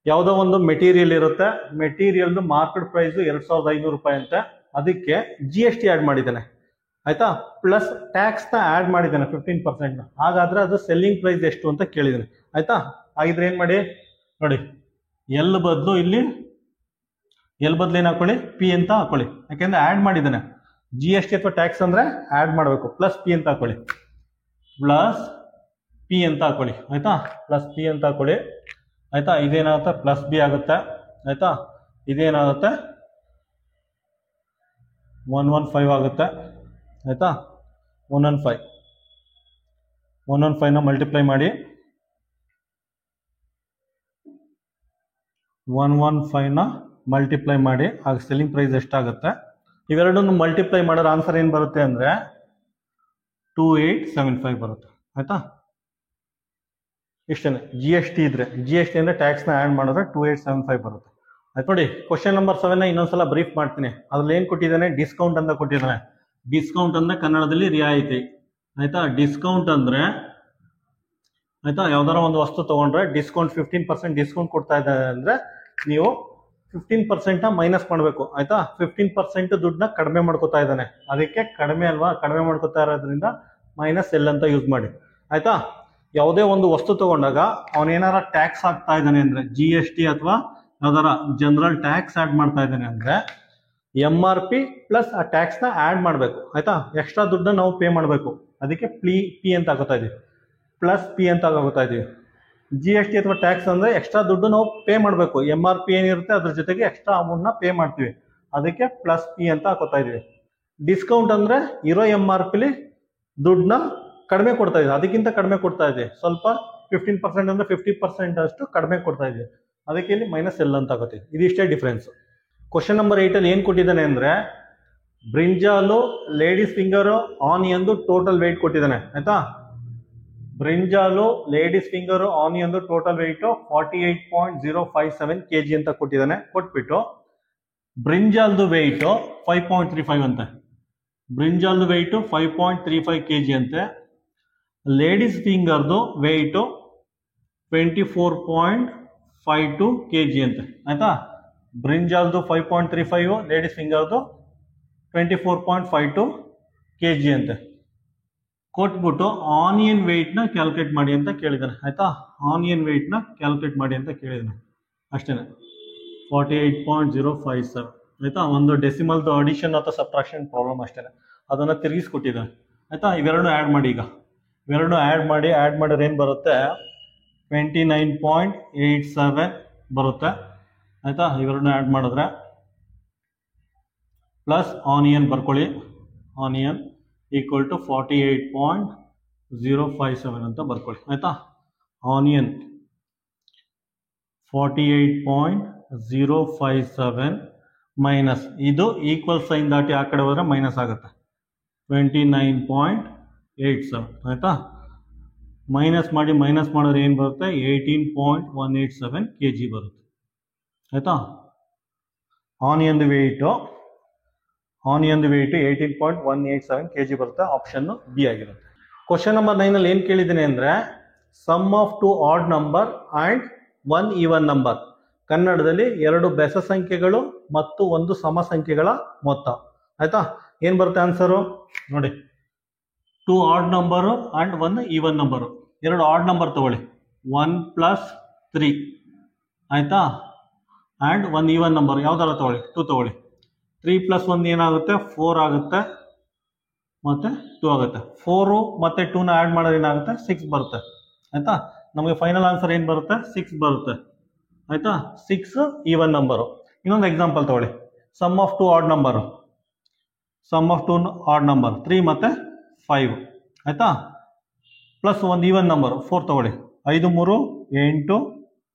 ಯಾವುದೋ ಒಂದು ಮೆಟೀರಿಯಲ್ ಇರುತ್ತೆ, ಮೆಟೀರಿಯಲ್ ಮಾರ್ಕೆಟ್ ಪ್ರೈಸ್ 2500 ರೂಪಾಯಿ ಅಂತೆ, ಅದಕ್ಕೆ ಜಿ ಎಸ್ ಟಿ ಆಡ್ ಮಾಡಿದ್ದಾನೆ. ಆಯ್ತಾ, ಪ್ಲಸ್ ಟ್ಯಾಕ್ಸ್ ನ ಆಡ್ ಮಾಡಿದ್ದಾನೆ 15%. ಹಾಗಾದ್ರೆ ಅದು ಸೆಲ್ಲಿಂಗ್ ಪ್ರೈಸ್ ಎಷ್ಟು ಅಂತ ಕೇಳಿದ್ದಾನೆ. ಆಯ್ತಾ, ಹಾಗಿದ್ರೆ ಏನ್ ಮಾಡಿ ನೋಡಿ, ಎಲ್ ಬದಲು ಇಲ್ಲಿ ಎಲ್ ಬದಲು ಏನ್ ಹಾಕೊಳ್ಳಿ, ಪಿ ಅಂತ ಹಾಕೊಳ್ಳಿ. ಯಾಕೆಂದ್ರೆ ಆಡ್ ಮಾಡಿದ್ದಾನೆ. ಜಿ ಎಸ್ ಟಿ ಅಥವಾ ಟ್ಯಾಕ್ಸ್ ಅಂದ್ರೆ ಆಡ್ ಮಾಡಬೇಕು, ಪ್ಲಸ್ ಪಿ ಅಂತ ಹಾಕೊಳ್ಳಿ. ಪ್ಲಸ್ ಪಿ ಅಂತ ಹಾಕೊಳ್ಳಿ. ಆಯ್ತಾ, ಪ್ಲಸ್ ಪಿ ಅಂತ ಹಾಕೊಳ್ಳಿ. ಆಯ್ತಾ, ಇದೇನಾಗುತ್ತೆ ಪ್ಲಸ್ ಬಿ ಆಗುತ್ತೆ. ಆಯ್ತಾ, ಇದೇನಾಗುತ್ತೆ 115 ಆಗುತ್ತೆ. ಆಯ್ತಾ, 115 ನ ಮಲ್ಟಿಪ್ಲೈ ಮಾಡಿ, 115 ನ ಮಲ್ಟಿಪ್ಲೈ ಮಾಡಿ, ಆಗ ಸೆಲ್ಲಿಂಗ್ ಪ್ರೈಸ್ ಎಷ್ಟಾಗುತ್ತೆ. ಇವೆರಡನ್ನು ಮಲ್ಟಿಪ್ಲೈ ಮಾಡೋರ ಆನ್ಸರ್ ಏನ್ ಬರುತ್ತೆ ಅಂದ್ರೆ 2875 ಬರುತ್ತೆ. ಆಯ್ತಾ, ಇಷ್ಟೇ. ಜಿ ಎಸ್ ಟಿ ಇದ್ರೆ, ಜಿ ಎಸ್ ಟಿ ಅಂದ್ರೆ ಟ್ಯಾಕ್ಸ್ ನ ಆಡ್ ಮಾಡಿದ್ರೆ 2875 ಬರುತ್ತೆ. ಆಯ್ತು, ನೋಡಿ ಕ್ವಶನ್ ನಂಬರ್ 7 ಇನ್ನೊಂದ್ಸಲ ಬ್ರೀಫ್ ಮಾಡ್ತೀನಿ. ಅದ್ರಲ್ಲಿ ಏನ್ ಕೊಟ್ಟಿದ್ದಾನೆ, ಡಿಸ್ಕೌಂಟ್ ಅಂತ ಕೊಟ್ಟಿದ್ದಾನೆ. ಡಿಸ್ಕೌಂಟ್ ಅಂದ್ರೆ ಕನ್ನಡದಲ್ಲಿ ರಿಯಾಯಿತಿ. ಆಯ್ತಾ, ಡಿಸ್ಕೌಂಟ್ ಅಂದ್ರೆ ಆಯ್ತಾ, ಯಾವ್ದಾರ ಒಂದು ವಸ್ತು ತಗೊಂಡ್ರೆ ಡಿಸ್ಕೌಂಟ್ 15% ಡಿಸ್ಕೌಂಟ್ ಕೊಡ್ತಾ ಇದ್ದಾರೆ ಅಂದ್ರೆ ನೀವು 15% ಮೈನಸ್ ಮಾಡಬೇಕು. ಆಯ್ತಾ, 15% ದುಡ್ಡನ್ನ ಕಡಿಮೆ ಮಾಡ್ಕೋತಾ ಇದ್ದಾನೆ, ಅದಕ್ಕೆ ಕಡಿಮೆ ಅಲ್ವಾ, ಕಡಿಮೆ ಮಾಡ್ಕೋತಾ ಇರೋದ್ರಿಂದ ಮೈನಸ್ ಎಲ್ ಅಂತ ಯೂಸ್ ಮಾಡಿ. ಆಯ್ತಾ, ಯಾವುದೇ ಒಂದು ವಸ್ತು ತಗೊಂಡಾಗ ಅವನೇನಾರ ಟ್ಯಾಕ್ಸ್ ಹಾಕ್ತಾ ಇದ್ದಾನೆ ಅಂದ್ರೆ, ಜಿ ಎಸ್ ಟಿ ಅಥವಾ ಯಾವ್ದಾರ ಜನರಲ್ ಟ್ಯಾಕ್ಸ್ ಆಡ್ ಮಾಡ್ತಾ ಇದ್ದಾನೆ ಅಂದ್ರೆ ಎಂ ಆರ್ ಪಿ ಪ್ಲಸ್ ಆ ಟ್ಯಾಕ್ಸ್ ನ ಆಡ್ ಮಾಡಬೇಕು. ಆಯ್ತಾ, ಎಕ್ಸ್ಟ್ರಾ ದುಡ್ಡನ್ನ ನಾವು ಪೇ ಮಾಡಬೇಕು, ಅದಕ್ಕೆ ಪಿ ಅಂತ ಹಾಕೋತಾ ಇದೀವಿ, ಪ್ಲಸ್ ಪಿ ಅಂತ ಹಾಕೋತಾ ಇದೀವಿ. ಜಿ ಎಸ್ ಟಿ ಅಥವಾ ಟ್ಯಾಕ್ಸ್ ಅಂದ್ರೆ ಎಕ್ಸ್ಟ್ರಾ ದುಡ್ಡು ನಾವು ಪೇ ಮಾಡಬೇಕು, ಎಂ ಆರ್ ಪಿ ಏನಿರುತ್ತೆ ಅದ್ರ ಜೊತೆಗೆ ಎಕ್ಸ್ಟ್ರಾ ಅಮೌಂಟ್ ನ ಪೇ ಮಾಡ್ತೀವಿ, ಅದಕ್ಕೆ ಪ್ಲಸ್ ಪಿ ಅಂತ ಹಾಕೋತಾ ಇದೀವಿ. ಡಿಸ್ಕೌಂಟ್ ಅಂದ್ರೆ ಇರೋ ಎಂ ಆರ್ ಪಿಲಿ ದುಡ್ಡನ್ನ ಕಡಿಮೆ ಕೊಡ್ತಾ ಇದೀವಿ, ಅದಕ್ಕಿಂತ ಕಡಿಮೆ ಕೊಡ್ತಾ ಇದೀವಿ, ಸ್ವಲ್ಪ 15% ಅಂದ್ರೆ 50% ಅಷ್ಟು ಕಡಿಮೆ ಕೊಡ್ತಾ ಇದೀವಿ, ಅದಕ್ಕೆ ಇಲ್ಲಿ ಮೈನಸ್ ಎಲ್ ಅಂತ ಆಗುತ್ತೆ. ಇದಿಷ್ಟೇ ಡಿಫ್ರೆನ್ಸ್. ಕ್ವಶನ್ ನಂಬರ್ 8 ಅಲ್ಲಿ ಏನ್ ಕೊಟ್ಟಿದ್ದಾನೆ ಅಂದ್ರೆ ಬ್ರಿಂಜಾಲು, ಲೇಡೀಸ್ ಫಿಂಗರು, ಆನಿಯನ್ದು ಟೋಟಲ್ ವೆಯ್ಟ್ ಕೊಟ್ಟಿದ್ದಾನೆ. ಆಯ್ತಾ, ಬ್ರಿಂಜಾಲು, ಲೇಡೀಸ್ ಫಿಂಗರು, ಆನಿಯನ್ದು ಟೋಟಲ್ ವೆಯ್ಟ್ 48.057 kg ಅಂತ ಕೊಟ್ಟಿದ್ದಾನೆ. ಕೊಟ್ಬಿಟ್ಟು ಬ್ರಿಂಜಾಲ್ದು ವೆಯ್ಟ್ 5.35 ಅಂತೆ, ಬ್ರಿಂಜಾಲ್ದು ವೆಯ್ಟ್ 5.35 kg ಅಂತೆ. ಲೇಡೀಸ್ ಫಿಂಗರ್ದು ವೆಯ್ಟ್ 24.52 kg ಅಂತೆ. ಆಯ್ತಾ, ಬ್ರಿಂಜಾಲ್ದು 5.35, ಲೇಡೀಸ್ ಫಿಂಗರ್ದು 24.52 kg ಅಂತೆ. ಕೊಟ್ಬಿಟ್ಟು ಆನಿಯನ್ ವೆಯ್ಟ್ನ ಕ್ಯಾಲ್ಕುಲೇಟ್ ಮಾಡಿ ಅಂತ ಕೇಳಿದ್ದಾನೆ. ಆಯಿತಾ, ಆನಿಯನ್ ವೆಯ್ಟ್ನ ಕ್ಯಾಲ್ಕುಲೇಟ್ ಮಾಡಿ ಅಂತ ಕೇಳಿದ್ದಾನೆ ಅಷ್ಟೇ. 48.057. ಆಯಿತಾ, ಒಂದು ಡೆಸಿಮಲ್ದು ಅಡಿಷನ್ ಅಥವಾ ಸಬ್ಟ್ರಾಕ್ಷನ್ ಪ್ರಾಬ್ಲಮ್ ಅಷ್ಟೇ, ಅದನ್ನು ತಿರುಗಿಸ್ಕೊಟ್ಟಿದ್ದಾನೆ. ಆಯಿತಾ, ಇವೆರಡು ಆ್ಯಡ್ ಮಾಡಿ. ಈಗ ಇವೆರಡು ಆ್ಯಡ್ ಮಾಡಿದ್ರೆ ಏನು ಬರುತ್ತೆ? 29.87 ಬರುತ್ತೆ. ಆಯಿತಾ, ಇವೆರಡನ್ನ ಆ್ಯಡ್ ಮಾಡಿದ್ರೆ ಪ್ಲಸ್ ಆನಿಯನ್ ಬರ್ಕೊಳ್ಳಿ, ಆನಿಯನ್ ಈಕ್ವಲ್ ಟು 48.057 ಅಂತ ಬರ್ಕೊಳ್ಳಿ. ಆಯಿತಾ, ಆನಿಯನ್ 48.057 ಮೈನಸ್ ಇದು ಈಕ್ವಲ್ ಸೈನ್ ದಾಟಿ ಆ ಕಡೆ ಹೋದರೆ ಮೈನಸ್ ಆಗುತ್ತೆ 29.87. ಆಯಿತಾ, ಮೈನಸ್ ಮಾಡಿದ್ರೆ ಏನು ಬರುತ್ತೆ? 18.187 kg ಬರುತ್ತೆ. ಆಯಿತಾ, ಆನಿಯನ್ ವೆಯ್ಟು 18.187 kg ಬರುತ್ತೆ. ಆಪ್ಷನ್ನು ಬಿ ಆಗಿರುತ್ತೆ. ಕ್ವಶನ್ ನಂಬರ್ 9 ಏನು ಕೇಳಿದ್ದೀನಿ ಅಂದರೆ sum of 2 odd number and 1 even number. ಕನ್ನಡದಲ್ಲಿ 2 ಬೆಸ ಸಂಖ್ಯೆಗಳು ಮತ್ತು 1 ಸಮ ಸಂಖ್ಯೆಗಳ ಮೊತ್ತ. ಆಯಿತಾ, ಏನು ಬರುತ್ತೆ ಆನ್ಸರು ನೋಡಿ. 2 odd number and 1 even number. 2 odd number ತಗೊಳ್ಳಿ, 1 + 3. ಆಯಿತಾ, ಆ್ಯಂಡ್ 1 ಈವನ್ ನಂಬರ್ ಯಾವ್ದಾರ ತಗೊಳ್ಳಿ, 2 ತಗೊಳ್ಳಿ. 3 + 1 ಏನಾಗುತ್ತೆ? 4 ಆಗುತ್ತೆ, ಮತ್ತು 2 ಆಗುತ್ತೆ. 4 ಮತ್ತು 2ನ ಆ್ಯಡ್ ಮಾಡಿದ್ರೆ ಏನಾಗುತ್ತೆ? 6 ಬರುತ್ತೆ. ಆಯಿತಾ, ನಮಗೆ ಫೈನಲ್ ಆನ್ಸರ್ ಏನು ಬರುತ್ತೆ? 6 ಬರುತ್ತೆ. ಆಯಿತಾ, 6 ಈವನ್ ನಂಬರು. ಇನ್ನೊಂದು ಎಕ್ಸಾಂಪಲ್ ತಗೊಳ್ಳಿ, sum of 2 odd number. Sum of 2 odd number 3 ಮತ್ತು 5. ಆಯಿತಾ, ಪ್ಲಸ್ 1 ಈವನ್ ನಂಬರು 4 ತಗೊಳ್ಳಿ. 5 3 8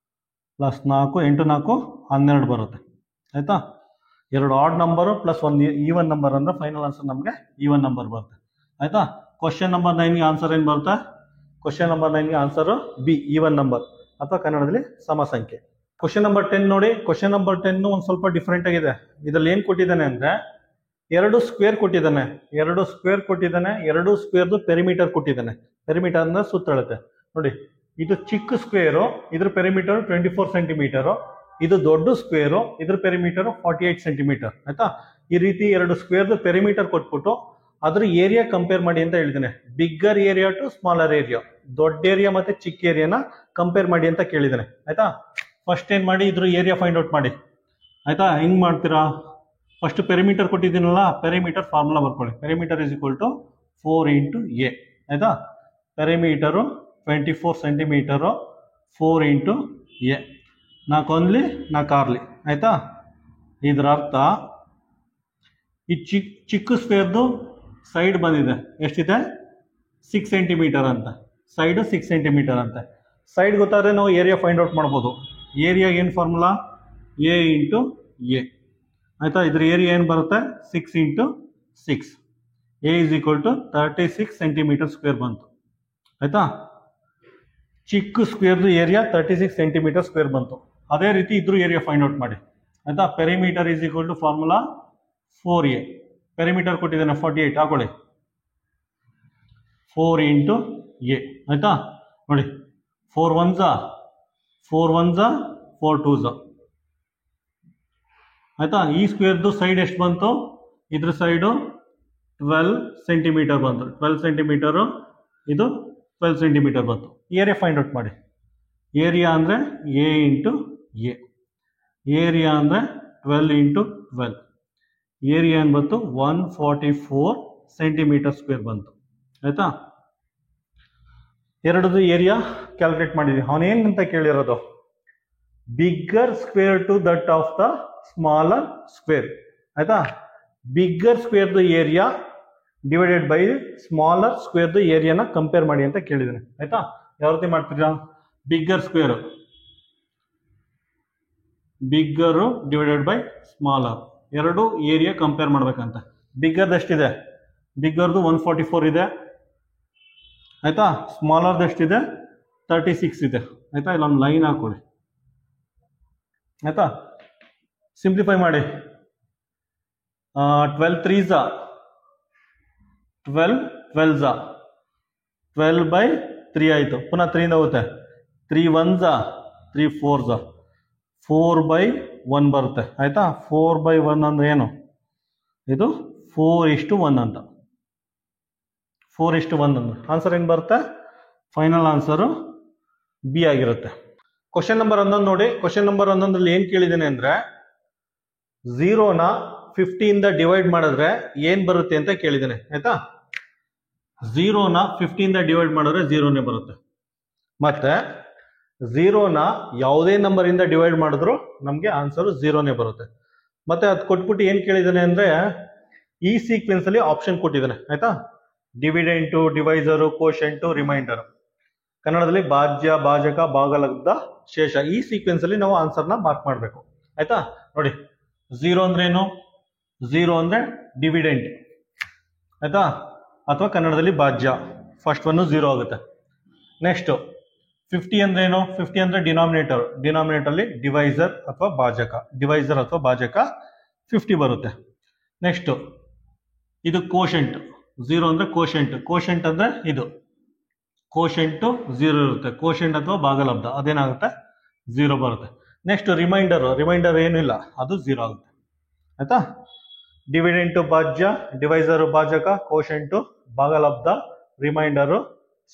ಪ್ಲಸ್ 4 8 4 12 ಬರುತ್ತೆ. ಆಯಿತಾ, 2 odd number plus 1 even number ಅಂದರೆ ಫೈನಲ್ ಆನ್ಸರ್ ನಮಗೆ ಈವನ್ ನಂಬರ್ ಬರುತ್ತೆ. ಆಯಿತಾ, ಕ್ವಶನ್ ನಂಬರ್ 9ಗೆ ಆನ್ಸರ್ ಏನು ಬರುತ್ತೆ? ಕ್ವಶನ್ ನಂಬರ್ 9ಗೆ ಆನ್ಸರು ಬಿ, ಈವನ್ ನಂಬರ್ ಅಥವಾ ಕನ್ನಡದಲ್ಲಿ ಸಮ ಸಂಖ್ಯೆ. ಕ್ವಶನ್ ನಂಬರ್ 10 ನೋಡಿ. ಕ್ವಶನ್ ನಂಬರ್ 10 ಒಂದು ಸ್ವಲ್ಪ ಡಿಫ್ರೆಂಟ್ ಆಗಿದೆ. ಇದರಲ್ಲಿ ಏನು ಕೊಟ್ಟಿದ್ದಾನೆ ಅಂದರೆ 2 ಸ್ಕ್ವೇರ್ ಕೊಟ್ಟಿದ್ದಾನೆ. 2 ಸ್ಕ್ವೇರ್ ಕೊಟ್ಟಿದ್ದಾನೆ. 2 ಸ್ಕ್ವೇರ್ದು ಪೆರಿಮೀಟರ್ ಕೊಟ್ಟಿದ್ದಾನೆ. ಪೆರಿಮೀಟರ್ ಅಂದರೆ ಸುತ್ತಳತೆ ನೋಡಿ. ಇದು ಚಿಕ್ಕ ಸ್ಕ್ವೇರು, ಇದ್ರ ಪೆರಿಮೀಟರ್ 24 ಸೆಂಟಿಮೀಟರು. ಇದು ದೊಡ್ಡ ಸ್ಕ್ವೇರು, ಇದ್ರ ಪೆರಿಮೀಟರ್ 48 ಸೆಂಟಿಮೀಟರ್. ಆಯ್ತಾ, ಈ ರೀತಿ 2 ಸ್ಕ್ವೇರ್ದು ಪೆರಿಮೀಟರ್ ಕೊಟ್ಬಿಟ್ಟು ಅದ್ರ ಏರಿಯಾ ಕಂಪೇರ್ ಮಾಡಿ ಅಂತ ಹೇಳಿದ್ದಾನೆ. Bigger area to smaller area, ದೊಡ್ಡ ಏರಿಯಾ ಮತ್ತೆ ಚಿಕ್ಕ ಏರಿಯಾನ ಕಂಪೇರ್ ಮಾಡಿ ಅಂತ ಕೇಳಿದ್ದಾನೆ. ಆಯ್ತಾ, ಫಸ್ಟ್ ಏನು ಮಾಡಿ ಇದ್ರ ಏರಿಯಾ ಫೈಂಡ್ ಔಟ್ ಮಾಡಿ. ಆಯ್ತಾ, ಹೆಂಗ್ ಮಾಡ್ತೀರಾ? ಫಸ್ಟ್ ಪೆರಿಮೀಟರ್ ಕೊಟ್ಟಿದ್ದೀನಲ್ಲ, ಪೆರಿಮೀಟರ್ ಫಾರ್ಮುಲಾ ಬರ್ಕೊಳ್ಳಿ. Perimeter = 4 × a. ಆಯ್ತಾ, ಪೆರಿಮೀಟರು 24 ಸೆಂಟಿಮೀಟರು, 4 × a. 4 1 4 6. ಆಯ್ತಾ, ಇದರ ಅರ್ಥ ಈ ಚಿಕ್ಕ ಸ್ಕ್ವೇರ್ದು ಸೈಡ್ ಬಂದಿದೆ, ಎಷ್ಟಿದೆ? 6 ಸೆಂಟಿಮೀಟರ್ ಅಂತ. ಸೈಡು 6 ಸೆಂಟಿಮೀಟರ್ ಅಂತ. ಸೈಡ್ ಗೊತ್ತಾದ್ರೆ ನಾವು ಏರಿಯಾ ಫೈಂಡ್ ಔಟ್ ಮಾಡ್ಬೋದು. ಏರಿಯಾ ಏನು ಫಾರ್ಮುಲಾ? a × a. ಆಯಿತಾ, ಇದ್ರ ಏರಿಯಾ ಏನು ಬರುತ್ತೆ? 6 × 6. a = 36 ಸೆಂಟಿಮೀಟರ್ ಸ್ಕ್ವೇರ್ ಬಂತು. ಆಯಿತಾ, ಚಿಕ್ಕ ಸ್ಕ್ವೇರ್ದು ಏರಿಯಾ 36 ಸೆಂಟಿಮೀಟರ್ ಸ್ಕ್ವೇರ್ ಬಂತು. ಅದೇ ರೀತಿ ಇದ್ರ ಏರಿಯಾ ಫೈಂಡ್ ಔಟ್ ಮಾಡಿ. ಆಯಿತಾ, ಪೆರಿಮೀಟರ್ = ಫಾರ್ಮುಲಾ 4a. ಪೆರಿಮೀಟರ್ ಕೊಟ್ಟಿದ್ದಾನೆ 48, ಹಾಕೊಳ್ಳಿ 4 × a. ಆಯಿತಾ, ನೋಡಿ 4 1s 4 1s 4 2s. ಆಯಿತಾ, ಈ ಸ್ಕ್ವೇರ್ದು ಸೈಡ್ ಎಷ್ಟು ಬಂತು? ಇದ್ರ ಸೈಡು 12 ಸೆಂಟಿಮೀಟರ್ ಬಂತು. 12 ಸೆಂಟಿಮೀಟರು, ಇದು 12 ಸೆಂಟಿಮೀಟರ್ ಬಂತು. ಏರಿಯಾ ಫೈಂಡ್ ಔಟ್ ಮಾಡಿ. ಏರಿಯಾ ಅಂದರೆ a × a. ಏರಿಯಾ ಅಂದರೆ 12 × 12. ಏರಿಯಾ ಏನು ಬಂತು? 144 ಸೆಂಟಿಮೀಟರ್ ಸ್ಕ್ವೇರ್ ಬಂತು. ಆಯಿತಾ, ಎರಡದು ಏರಿಯಾ ಕ್ಯಾಲ್ಕುಲೇಟ್ ಮಾಡಿದ್ವಿ. ಅವನೇನಂತ ಕೇಳಿರೋದು? Bigger square to that of the smaller square. ಆಯಿತಾ, ಬಿಗ್ಗರ್ ಸ್ಕ್ವೇರ್ದು ಏರಿಯಾ ಡಿವೈಡೆಡ್ ಬೈ ಸ್ಮಾಲರ್ ಸ್ಕ್ವೇರ್ದು ಏರಿಯಾನ ಕಂಪೇರ್ ಮಾಡಿ ಅಂತ ಕೇಳಿದ್ದಾನೆ. ಆಯಿತಾ, ಯಾವ ರೀತಿ ಮಾಡ್ತೀರಾ? Bigger square, bigger divided by smaller, ಎರಡು ಏರಿಯಾ ಕಂಪೇರ್ ಮಾಡ್ಬೇಕಂತ. ಬಿಗ್ಗರ್ದು ಎಷ್ಟಿದೆ? ಬಿಗ್ಗರ್ದು 144 ಇದೆ. ಆಯಿತಾ, ಸ್ಮಾಲರ್ದು ಎಷ್ಟಿದೆ? 36 ಇದೆ. ಆಯಿತಾ, ಇಲ್ಲೊಂದು ಲೈನ್ ಹಾಕೊಳ್ಳಿ. ಆಯಿತಾ, ಸಿಂಪ್ಲಿಫೈ ಮಾಡಿ. 12 3s 12 12s 12/3 ಆಯಿತು. ಪುನಃ 3 ಹೋಗುತ್ತೆ. 3 1s 3 4s 4/1 1 ಬರುತ್ತೆ ಆಯ್ತಾ. 4/1 ಅಂದ್ರೆ ಏನು, ಇದು 4:1 ಅಂತ. 4:1 ಅಂದ್ರೆ ಆನ್ಸರ್ ಏನು ಬರುತ್ತೆ, ಫೈನಲ್ ಆನ್ಸರು ಬಿ ಆಗಿರುತ್ತೆ. ಕ್ವಶನ್ ನಂಬರ್ 11 ನೋಡಿ. ಕ್ವಶನ್ ನಂಬರ್ 11 ಏನ್ ಕೇಳಿದ್ದೇನೆ ಅಂದ್ರೆ 0ನ 50 ಇಂದ ಡಿವೈಡ್ ಮಾಡಿದ್ರೆ ಏನ್ ಬರುತ್ತೆ ಅಂತ ಕೇಳಿದ್ದೇನೆ ಆಯ್ತಾ. 0ನ 50 ಇಂದ ಡಿವೈಡ್ ಮಾಡಿದ್ರೆ 0ನೇ ಬರುತ್ತೆ. ಮತ್ತೆ 0ನ ಯಾವುದೇ ನಂಬರ್ ಇಂದ ಡಿವೈಡ್ ಮಾಡಿದ್ರು ನಮ್ಗೆ ಆನ್ಸರ್ 0ನೇ ಬರುತ್ತೆ. ಮತ್ತೆ ಅದು ಕೊಟ್ಬಿಟ್ಟು ಏನ್ ಕೇಳಿದಾನೆ ಅಂದ್ರೆ ಈ ಸೀಕ್ವೆನ್ಸ್ ಅಲ್ಲಿ ಆಪ್ಷನ್ ಕೊಟ್ಟಿದ್ದಾನೆ ಆಯ್ತಾ. Dividend, ಡಿವೈಸರು, ಕೋಶೆಂಟು, reminder. ಕನ್ನಡದಲ್ಲಿ ಭಾಜ್ಯ, ಭಾಜಕ, ಭಾಗಲಬ್ಧ, ಶೇಷ. ಈ ಸೀಕ್ವೆನ್ಸ್ ಅಲ್ಲಿ ನಾವು ಆನ್ಸರ್ನ ಮಾರ್ಕ್ ಮಾಡಬೇಕು ಆಯ್ತಾ. ನೋಡಿ 0 ಅಂದ್ರೆ ಏನು, 0 ಅಂದ್ರೆ ಡಿವಿಡೆಂಟ್ ಆಯ್ತಾ, ಅಥವಾ ಕನ್ನಡದಲ್ಲಿ ಭಾಜ್ಯ. ಫಸ್ಟ್ ಒನ್ 0 ಆಗುತ್ತೆ. ನೆಕ್ಸ್ಟ್ 50 ಅಂದ್ರೆ ಏನು, 50 ಅಂದ್ರೆ ಡಿನಾಮಿನೇಟರ್. ಡಿನಾಮಿನೇಟರ್ ಅಲ್ಲಿ ಡಿವೈಸರ್ ಅಥವಾ ಭಾಜಕ, ಡಿವೈಸರ್ ಅಥವಾ ಭಾಜಕ 50 ಬರುತ್ತೆ. ನೆಕ್ಸ್ಟ್ ಇದು ಕೋಶೆಂಟ್. 0 ಅಂದ್ರೆ ಕೋಶೆಂಟ್. ಕೋಶೆಂಟ್ ಅಂದ್ರೆ ಇದು ಕೋಶೆಂಟು 0 ಇರುತ್ತೆ. ಕೋಶೆಂಟ್ ಅಥವಾ ಭಾಗಲಬ್ಧ ಅದೇನಾಗುತ್ತೆ 0 ಬರುತ್ತೆ. Next reminder. ರಿಮೈಂಡರ್ ಏನಿಲ್ಲ, ಅದು 0 ಆಗುತ್ತೆ ಆಯ್ತಾ. ಡಿವಿಡೆಂಟು ಭಾಜ್ಯ, ಡಿವೈಸರು ಭಾಜಕ, ಕೋಶೆಂಟು ಭಾಗಲಬ್ಧ, ರಿಮೈಂಡರು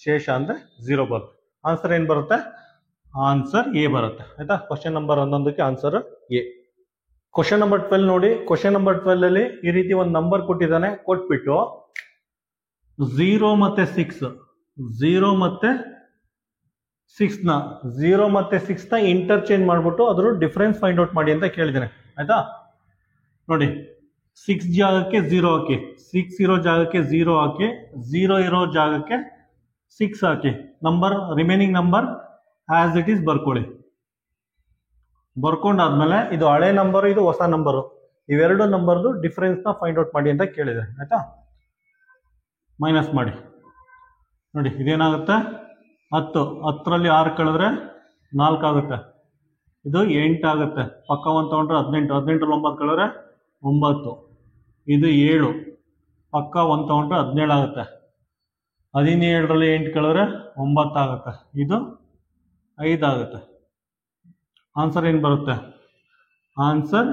ಶೇಷ ಅಂದ್ರೆ 0 ಬರುತ್ತೆ. ಆನ್ಸರ್ ಏನ್ ಬರುತ್ತೆ, ಆನ್ಸರ್ ಎ ಬರುತ್ತೆ ಆಯ್ತಾ. ಕ್ವಶನ್ ನಂಬರ್ 11ಕ್ಕೆ ಆನ್ಸರ್ ಎ. ಕ್ವಶನ್ ನಂಬರ್ 12 ನೋಡಿ. ಕ್ವಶನ್ ನಂಬರ್ 12 ಅಲ್ಲಿ ಈ ರೀತಿ ಒಂದು ನಂಬರ್ ಕೊಟ್ಟಿದ್ದಾನೆ. ಕೊಟ್ಬಿಟ್ಟು 0 ಮತ್ತೆ 6, 0 ಮತ್ತೆ 6ನ 0 ಮತ್ತೆ 6ನ ಇಂಟರ್ಚೇಂಜ್ ಮಾಡ್ಬಿಟ್ಟು ಅದ್ರ ಡಿಫರೆನ್ಸ್ ಫೈಂಡ್ ಔಟ್ ಮಾಡಿ ಅಂತ ಕೇಳಿದ್ದೇನೆ ಆಯ್ತಾ. ನೋಡಿ 6 ಜಾಗಕ್ಕೆ 0 ಹಾಕಿ, 6 ಇರೋ ಜಾಗಕ್ಕೆ 0 ಹಾಕಿ, 0 ಇರೋ ಜಾಗಕ್ಕೆ 6 ಹಾಕಿ, number remaining number as it is ಬರ್ಕೊಳ್ಳಿ. ಬರ್ಕೊಂಡಾದ್ಮೇಲೆ ಇದು ಹಳೆ ನಂಬರ್, ಇದು ಹೊಸ ನಂಬರು, ಇವೆರಡು ನಂಬರ್ದು ಡಿಫರೆನ್ಸ್ ನ ಫೈಂಡ್ ಔಟ್ ಮಾಡಿ ಅಂತ ಕೇಳಿದೆ ಆಯ್ತಾ. ಮೈನಸ್ ಮಾಡಿ ನೋಡಿ ಇದೇನಾಗುತ್ತೆ 10, 10ರಲ್ಲಿ 6 ಕಳೆದ್ರೆ 4 ಆಗುತ್ತೆ, ಇದು 8 ಆಗುತ್ತೆ. ಪಕ್ಕ 1 ತಗೊಂಡ್ರೆ 18, 18ರಲ್ಲಿ 9 ಕಳೆದ್ರೆ 9, ಇದು 7, ಪಕ್ಕ 1 ತಗೊಂಡ್ರೆ 17 ಆಗುತ್ತೆ. 17ರಲ್ಲಿ 8 ಕಳೆದ್ರೆ 9 ಆಗುತ್ತೆ, ಇದು 5 ಆಗುತ್ತೆ. ಆನ್ಸರ್ ಏನು ಬರುತ್ತೆ, ಆನ್ಸರ್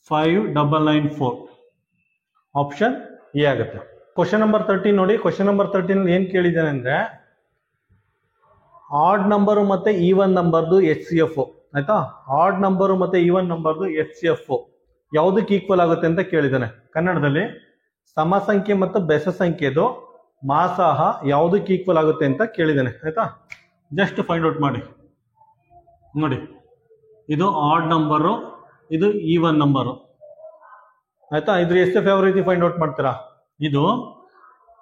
5994 ಆಪ್ಷನ್ ಎ ಆಗುತ್ತೆ. ಕ್ವಶನ್ ನಂಬರ್ 13 ನೋಡಿ. ಕ್ವಶನ್ ನಂಬರ್ 13 ಏನ್ ಕೇಳಿದ್ದಾನೆ ಅಂದ್ರೆ ಆಡ್ ನಂಬರು ಮತ್ತೆ ಈವನ್ ನಂಬರ್ದು HCF ಆಯ್ತಾ. ಆಡ್ ನಂಬರು ಮತ್ತೆ ಈವನ್ ನಂಬರ್ದು HCF ಯಾವುದಕ್ಕೆ ಈಕ್ವಲ್ ಆಗುತ್ತೆ ಅಂತ ಕೇಳಿದ್ದಾನೆ. ಕನ್ನಡದಲ್ಲಿ ಸಮ ಸಂಖ್ಯೆ ಮತ್ತು ಬೆಸ ಸಂಖ್ಯೆದು ಮಾಸಾಹ ಯಾವುದಕ್ಕೆ ಈಕ್ವಲ್ ಆಗುತ್ತೆ ಅಂತ ಕೇಳಿದ್ದಾನೆ ಆಯ್ತಾ. ಜಸ್ಟ್ ಫೈಂಡ್ ಔಟ್ ಮಾಡಿ ನೋಡಿ. ಇದು ಆಡ್ ನಂಬರು, ಇದು ಈವನ್ ನಂಬರು ಆಯ್ತಾ. ಇದ್ರ HCF ಯಾವ ರೀತಿ ಫೈಂಡ್ ಔಟ್ ಮಾಡ್ತೀರಾ, ಇದು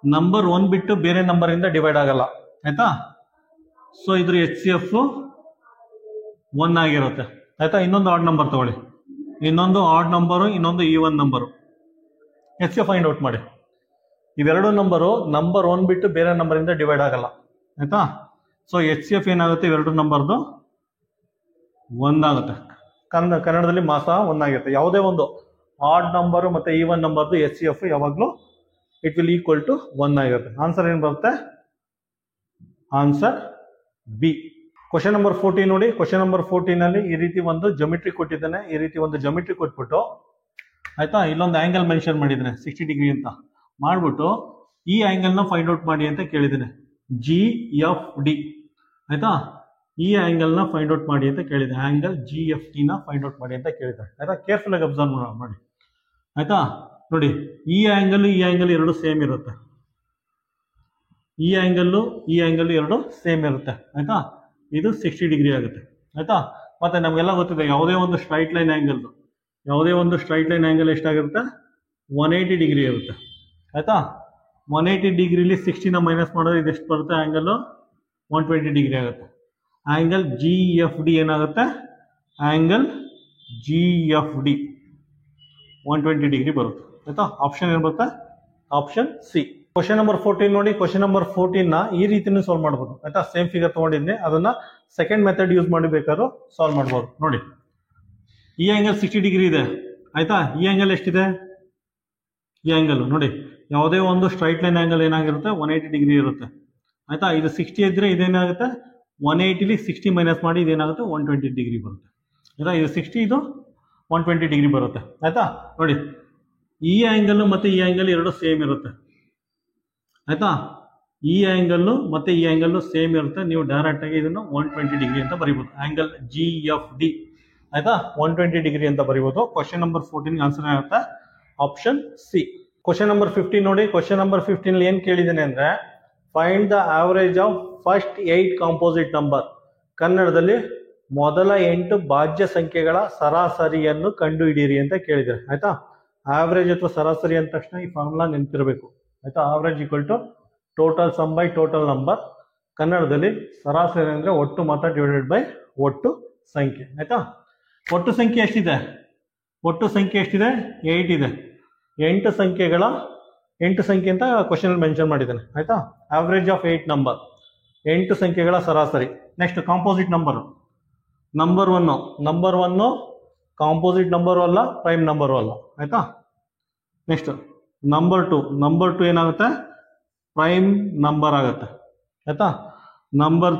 ನಂಬರ್ 1 ಬಿಟ್ಟು ಬೇರೆ ನಂಬರ್ ಇಂದ ಡಿವೈಡ್ ಆಗಲ್ಲ ಆಯ್ತಾ. ಸೊ ಇದ್ರ HCF 1 ಆಗಿರುತ್ತೆ ಆಯ್ತಾ. ಇನ್ನೊಂದು ಆಡ್ ನಂಬರ್ ತಗೊಳ್ಳಿ, ಇನ್ನೊಂದು ಆಡ್ ನಂಬರು, ಇನ್ನೊಂದು even number. HCF find out ಮಾಡಿ. ಇವೆರಡು ನಂಬರು ನಂಬರ್ 1 ಬಿಟ್ಟು ಬೇರೆ ನಂಬರ್ ಇಂದ ಡಿವೈಡ್ ಆಗಲ್ಲ ಆಯ್ತಾ. ಸೊ HCF ಏನಾಗುತ್ತೆ, ಇವೆರಡು ನಂಬರ್ದು 1 ಆಗುತ್ತೆ. ಕನ್ನಡದಲ್ಲಿ ಮಾಸ 1 ಆಗಿರುತ್ತೆ. ಯಾವುದೇ ಒಂದು ಆಡ್ ನಂಬರು ಮತ್ತೆ ಈವನ್ ನಂಬರ್ದು HCF ಯಾವಾಗಲೂ ಇಟ್ ವಿಲ್ ಈಕ್ವಲ್ ಟು 1 ಆಗಿರುತ್ತೆ. ಆನ್ಸರ್ ಏನು ಬರುತ್ತೆ, ಆನ್ಸರ್ ಬಿ. ಕ್ವಶನ್ ನಂಬರ್ 14 ನೋಡಿ. ಕ್ವಶನ್ ನಂಬರ್ 14 ಅಲ್ಲಿ ಈ ರೀತಿ ಒಂದು ಜೊಮೆಟ್ರಿ ಕೊಟ್ಟಿದ್ದಾನೆ. ಈ ರೀತಿ ಒಂದು ಜೊಮೆಟ್ರಿ ಕೊಟ್ಬಿಟ್ಟು ಆಯ್ತಾ, ಇಲ್ಲೊಂದು ಆಂಗಲ್ ಮೆನ್ಷನ್ ಮಾಡಿದ್ದಾನೆ 60 ಡಿಗ್ರಿ ಅಂತ ಮಾಡ್ಬಿಟ್ಟು ಈ ಆಂಗಲ್ ನ ಫೈಂಡ್ ಔಟ್ ಮಾಡಿ ಅಂತ ಕೇಳಿದ್ದೇನೆ. GFD ಆಯ್ತಾ. ಈ ಆಂಗಲ್ ನ ಫೈಂಡ್ ಔಟ್ ಮಾಡಿ ಅಂತ ಕೇಳಿದೆ. ಆಂಗಲ್ GFT ನ ಫೈಂಡ್ ಔಟ್ ಮಾಡಿ ಅಂತ ಕೇಳಿದೆ ಆಯ್ತಾ. ಕೇರ್ಫುಲ್ ಆಗಿ ಅಬ್ಸರ್ವ್ ಮಾಡಿ ಆಯ್ತಾ. ನೋಡಿ ಈ ಆಂಗಲ್ ಎರಡು ಸೇಮ್ ಇರುತ್ತೆ, ಈ ಆಂಗಲ್ ಎರಡು ಸೇಮ್ ಇರುತ್ತೆ ಆಯ್ತಾ. ಇದು 60 ಡಿಗ್ರಿ ಆಗುತ್ತೆ ಆಯ್ತಾ. ಮತ್ತೆ ನಮಗೆಲ್ಲ ಗೊತ್ತಿದೆ ಯಾವುದೇ ಒಂದು ಸ್ಟ್ರೈಟ್ ಲೈನ್ ಆಂಗಲ್ ಎಷ್ಟಾಗಿರುತ್ತೆ, 180 ಡಿಗ್ರಿ ಇರುತ್ತೆ ಆಯ್ತಾ. 180 ಡಿಗ್ರಿಲಿ 60ನ ಮೈನಸ್ ಮಾಡಿದ್ರೆ ಇದೆಷ್ಟು ಬರುತ್ತೆ, ಆಂಗಲ್ 120 ಡಿಗ್ರಿ ಆಗುತ್ತೆ. ಆಂಗಲ್ GFD ಏನಾಗುತ್ತೆ, ಆಂಗಲ್ GFD 120 ಡಿಗ್ರಿ ಬರುತ್ತೆ ಆಯ್ತಾ. ಆಪ್ಷನ್ ಏನು ಬರುತ್ತೆ, ಆಪ್ಷನ್ ಸಿ. ಕ್ವಶನ್ ನಂಬರ್ 14 ನೋಡಿ. ಕ್ವಶನ್ ನಂಬರ್ 14 ನ ಈ ರೀತಿನೂ ಸಾಲ್ವ್ ಮಾಡ್ಬೋದು ಆಯ್ತಾ. ಸೇಮ್ ಫಿಗರ್ ತಗೊಂಡಿದ್ದೆ, ಅದನ್ನ ಸೆಕೆಂಡ್ ಮೆಥಡ್ ಯೂಸ್ ಮಾಡಿ ಬೇಕಾದ್ರೂ ಸಾಲ್ವ್ ಮಾಡ್ಬೋದು. ನೋಡಿ ಈ ಆಂಗಲ್ 60 ಡಿಗ್ರಿ ಇದೆ ಆಯ್ತಾ. ಈ ಆಂಗಲ್ ಎಷ್ಟಿದೆ, ಈ ಆಂಗಲ್ ನೋಡಿ ಯಾವುದೇ ಒಂದು ಸ್ಟ್ರೈಟ್ ಲೈನ್ ಆಂಗಲ್ ಏನಾಗಿರುತ್ತೆ 180 ಡಿಗ್ರಿ ಇರುತ್ತೆ ಆಯ್ತಾ. ಇದು 60 ಇದ್ರೆ ಇದೇನಾಗುತ್ತೆ 180ಲಿ 60 ಮೈನಸ್ ಮಾಡಿ ಇದೇನಾಗುತ್ತೆ 120 ಡಿಗ್ರಿ ಬರುತ್ತೆ. ಆಯ್ತಾ. ಇದು 60, ಇದು 120 ಡಿಗ್ರಿ ಬರುತ್ತೆ ಆಯ್ತಾ. ನೋಡಿ ಈ ಆ್ಯಂಗಲ್ ಮತ್ತು ಈ ಆ್ಯಂಗಲ್ ಎರಡು ಸೇಮ್ ಇರುತ್ತೆ ಆಯ್ತಾ. ಈ ಆ್ಯಂಗಲ್ಲು ಮತ್ತು ಈ ಆ್ಯಂಗಲ್ಲು ಸೇಮ್ ಇರುತ್ತೆ. ನೀವು ಡೈರೆಕ್ಟಾಗಿ ಇದನ್ನು 120 ಡಿಗ್ರಿ ಅಂತ ಬರಿಬೋದು. ಆ್ಯಂಗಲ್ GFD ಆಯ್ತಾ, 120 ಡಿಗ್ರಿ ಅಂತ ಬರಿಬೋದು. ಕ್ವಶನ್ ನಂಬರ್ 14 ಆನ್ಸರ್ ಆಗುತ್ತೆ ಆಪ್ಷನ್ ಸಿ. ಕ್ವಶನ್ ನಂಬರ್ 15 ನೋಡಿ. ಕ್ವಶನ್ ನಂಬರ್ 15 ಏನು ಕೇಳಿದ್ದೇನೆ ಅಂದರೆ find the average of first 8 composite number. ಕನ್ನಡದಲ್ಲಿ ಮೊದಲ 8 ಭಾಜ್ಯ ಸಂಖ್ಯೆಗಳ ಸರಾಸರಿಯನ್ನು ಕಂಡುಹಿಡಿಯಿರಿ ಅಂತ ಕೇಳಿದ್ದಾರೆ ಆಯ್ತಾ. ಆವರೇಜ್ ಅಥವಾ ಸರಾಸರಿ ಅಂದ ತಕ್ಷಣ ಈ ಫಾರ್ಮುಲಾ ನೆನಪಿರಬೇಕು ಆಯ್ತಾ. Average equal to total sum by total number. ಕನ್ನಡದಲ್ಲಿ ಸರಾಸರಿ ಅಂದರೆ ಒಟ್ಟು ಮೊತ್ತ ಡಿವೈಡೆಡ್ ಬೈ ಒಟ್ಟು ಸಂಖ್ಯೆ ಆಯ್ತಾ. ಒಟ್ಟು ಸಂಖ್ಯೆ ಎಷ್ಟಿದೆ? ಒಟ್ಟು ಸಂಖ್ಯೆ ಎಷ್ಟಿದೆ? 8 ಇದೆ. 8 ಸಂಖ್ಯೆ ಅಂತ ಕ್ವಶನ್ ಮೆನ್ಷನ್ ಮಾಡಿದ್ದಾನೆ ಆಯ್ತಾ. ಆವರೇಜ್ ಆಫ್ 8 ನಂಬರ್, 8 ಸಂಖ್ಯೆಗಳ ಸರಾಸರಿ. Next composite number. Number one composite number ಅಲ್ಲ, ಪ್ರೈಮ್ ನಂಬರು ಅಲ್ಲ ಆಯ್ತಾ. ನೆಕ್ಸ್ಟ್ ನಂಬರ್ ಟು ಏನಾಗುತ್ತೆ? ಪ್ರೈಮ್ ನಂಬರ್ ಆಗುತ್ತೆ ಆಯ್ತಾ. ನಂಬರ್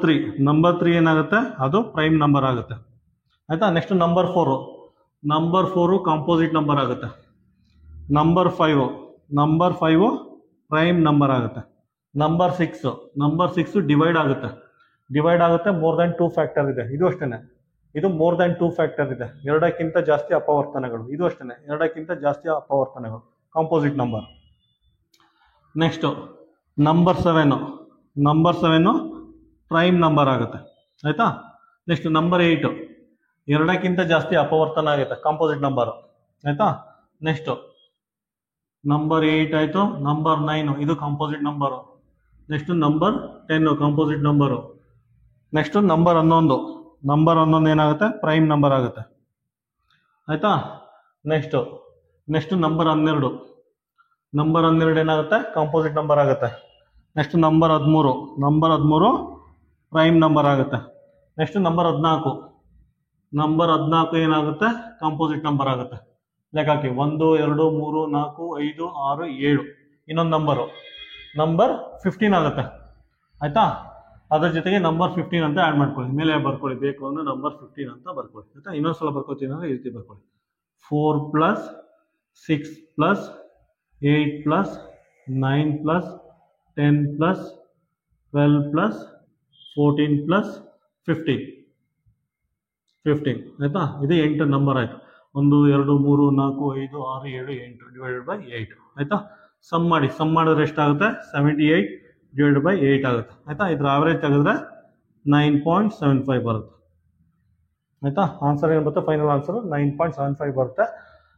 ತ್ರೀ ಏನಾಗುತ್ತೆ? ಅದು ಪ್ರೈಮ್ ನಂಬರ್ ಆಗುತ್ತೆ ಆಯ್ತಾ. Next number four composite number ಆಗುತ್ತೆ. ನಂಬರ್ ಫೈವ್ ಪ್ರೈಮ್ ನಂಬರ್ ಆಗುತ್ತೆ. ನಂಬರ್ ಸಿಕ್ಸ್ ಡಿವೈಡ್ ಆಗುತ್ತೆ ಮೋರ್ ದೆನ್ 2 ಫ್ಯಾಕ್ಟರ್ ಇದೆ. ಇದು ಅಷ್ಟೇ, ಇದು ಮೋರ್ ದೆನ್ 2 ಫ್ಯಾಕ್ಟರ್ ಇದೆ. 2ಕ್ಕಿಂತ ಜಾಸ್ತಿ ಅಪವರ್ತನಗಳು. ಇದು ಅಷ್ಟೇ, 2ಕ್ಕಿಂತ ಜಾಸ್ತಿ ಅಪವರ್ತನಗಳು composite number. Next number seven prime number ಆಗುತ್ತೆ ಆಯ್ತಾ. ನೆಕ್ಸ್ಟ್ ನಂಬರ್ 8 2ಕ್ಕಿಂತ ಜಾಸ್ತಿ ಅಪವರ್ತನ ಆಗುತ್ತೆ ಕಾಂಪೋಸಿಟ್ ನಂಬರ್ ಆಯ್ತಾ. ನೆಕ್ಸ್ಟ್ ನಂಬರ್ 8 ಆಯಿತು. ನಂಬರ್ 9 ಇದು composite number. Next number 10 composite number. Next number 11 ಏನಾಗುತ್ತೆ? ಪ್ರೈಮ್ ನಂಬರ್ ಆಗುತ್ತೆ ಆಯಿತಾ. ನೆಕ್ಸ್ಟ್ ನಂಬರ್ 12 ಏನಾಗುತ್ತೆ? ಕಾಂಪೋಸಿಟ್ ನಂಬರ್ ಆಗುತ್ತೆ. ನೆಕ್ಸ್ಟ್ ನಂಬರ್ 13 ಪ್ರೈಮ್ ನಂಬರ್ ಆಗುತ್ತೆ. ನೆಕ್ಸ್ಟ್ ನಂಬರ್ 14 ಏನಾಗುತ್ತೆ? ಕಾಂಪೋಸಿಟ್ ನಂಬರ್ ಆಗುತ್ತೆ. ಲೆಕ್ಕಾಕಿ 1 2 3 4 5 6 7. ಇನ್ನೊಂದು ನಂಬರ್ 15 ಆಗುತ್ತೆ ಆಯ್ತಾ. ಅದ್ರ ಜೊತೆಗೆ ನಂಬರ್ 15 ಅಂತ ಆ್ಯಡ್ ಮಾಡ್ಕೊಳ್ಳಿ. ಮೇಲೆ ಬರ್ಕೊಳ್ಳಿ, ಬೇಕು ಅಂದರೆ ನಂಬರ್ 15 ಅಂತ ಬರ್ಕೊಳ್ಳಿ ಆಯ್ತಾ. ಇನ್ನೊಂದ್ಸಲ ಬರ್ಕೋತೀನಿ ಅಂದರೆ ಈ ರೀತಿ ಬರ್ಕೊಳ್ಳಿ. 4 + 6 + 8 + 9 + 10 + 12 + 14 + 15 ಆಯ್ತಾ. ಇದು 8 ನಂಬರ್ ಆಯ್ತು. 1 2 3 4 5 6 7 8 ಡಿವೈಡೆಡ್ ಬೈ 8 ಆಯ್ತಾ. ಸಮ್ ಮಾಡಿದ್ರೆ ಎಷ್ಟಾಗುತ್ತೆ? 78 ಡಿವೈಡೆಡ್ ಬೈ 8 ಆಗುತ್ತೆ ಆಯ್ತಾ. ಇದ್ರ ಆವರೇಜ್ ತೆಗೆದ್ರೆ 9.75 ಬರುತ್ತೆ ಆಯ್ತಾ. ಆನ್ಸರ್ ಏನು ಬರುತ್ತೆ? ಫೈನಲ್ ಆನ್ಸರ್ 9.75 ಬರುತ್ತೆ.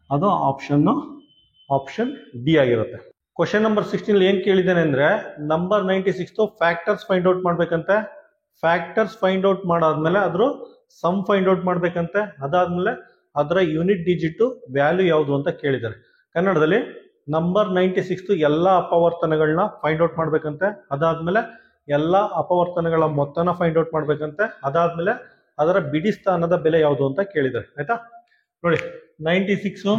ಅದು ಆಪ್ಷನ್ ಡಿ ಆಗಿರುತ್ತೆ. ಕ್ವಶನ್ ನಂಬರ್ 16 ಏನು ಕೇಳಿದ್ದೇನೆ ಅಂದರೆ ನಂಬರ್ 96 ಫ್ಯಾಕ್ಟರ್ಸ್ ಫೈಂಡ್ ಔಟ್ ಮಾಡ್ಬೇಕಂತೆ. ಫ್ಯಾಕ್ಟರ್ಸ್ ಫೈಂಡ್ ಔಟ್ ಮಾಡಾದ್ಮೇಲೆ ಅದ್ರ ಸಮ್ ಫೈಂಡ್ ಔಟ್ ಮಾಡ್ಬೇಕಂತೆ. ಅದಾದ್ಮೇಲೆ ಅದರ ಯೂನಿಟ್ ಡಿಜಿಟ್ ವ್ಯಾಲ್ಯೂ ಯಾವುದು ಅಂತ ಕೇಳಿದ್ದಾರೆ. ಕನ್ನಡದಲ್ಲಿ ನಂಬರ್ 96 ಎಲ್ಲ ಅಪವರ್ತನಗಳನ್ನ ಫೈಂಡ್ ಔಟ್ ಮಾಡ್ಬೇಕಂತೆ. ಅದಾದ್ಮೇಲೆ ಎಲ್ಲ ಅಪವರ್ತನಗಳ ಮೊತ್ತನ ಫೈಂಡ್ ಔಟ್ ಮಾಡ್ಬೇಕಂತೆ. ಅದಾದ್ಮೇಲೆ ಅದರ ಬಿಡಿ ಸ್ಥಾನದ ಬೆಲೆ ಯಾವುದು ಅಂತ ಕೇಳಿದ್ದಾರೆ ಆಯ್ತಾ. ನೋಡಿ 96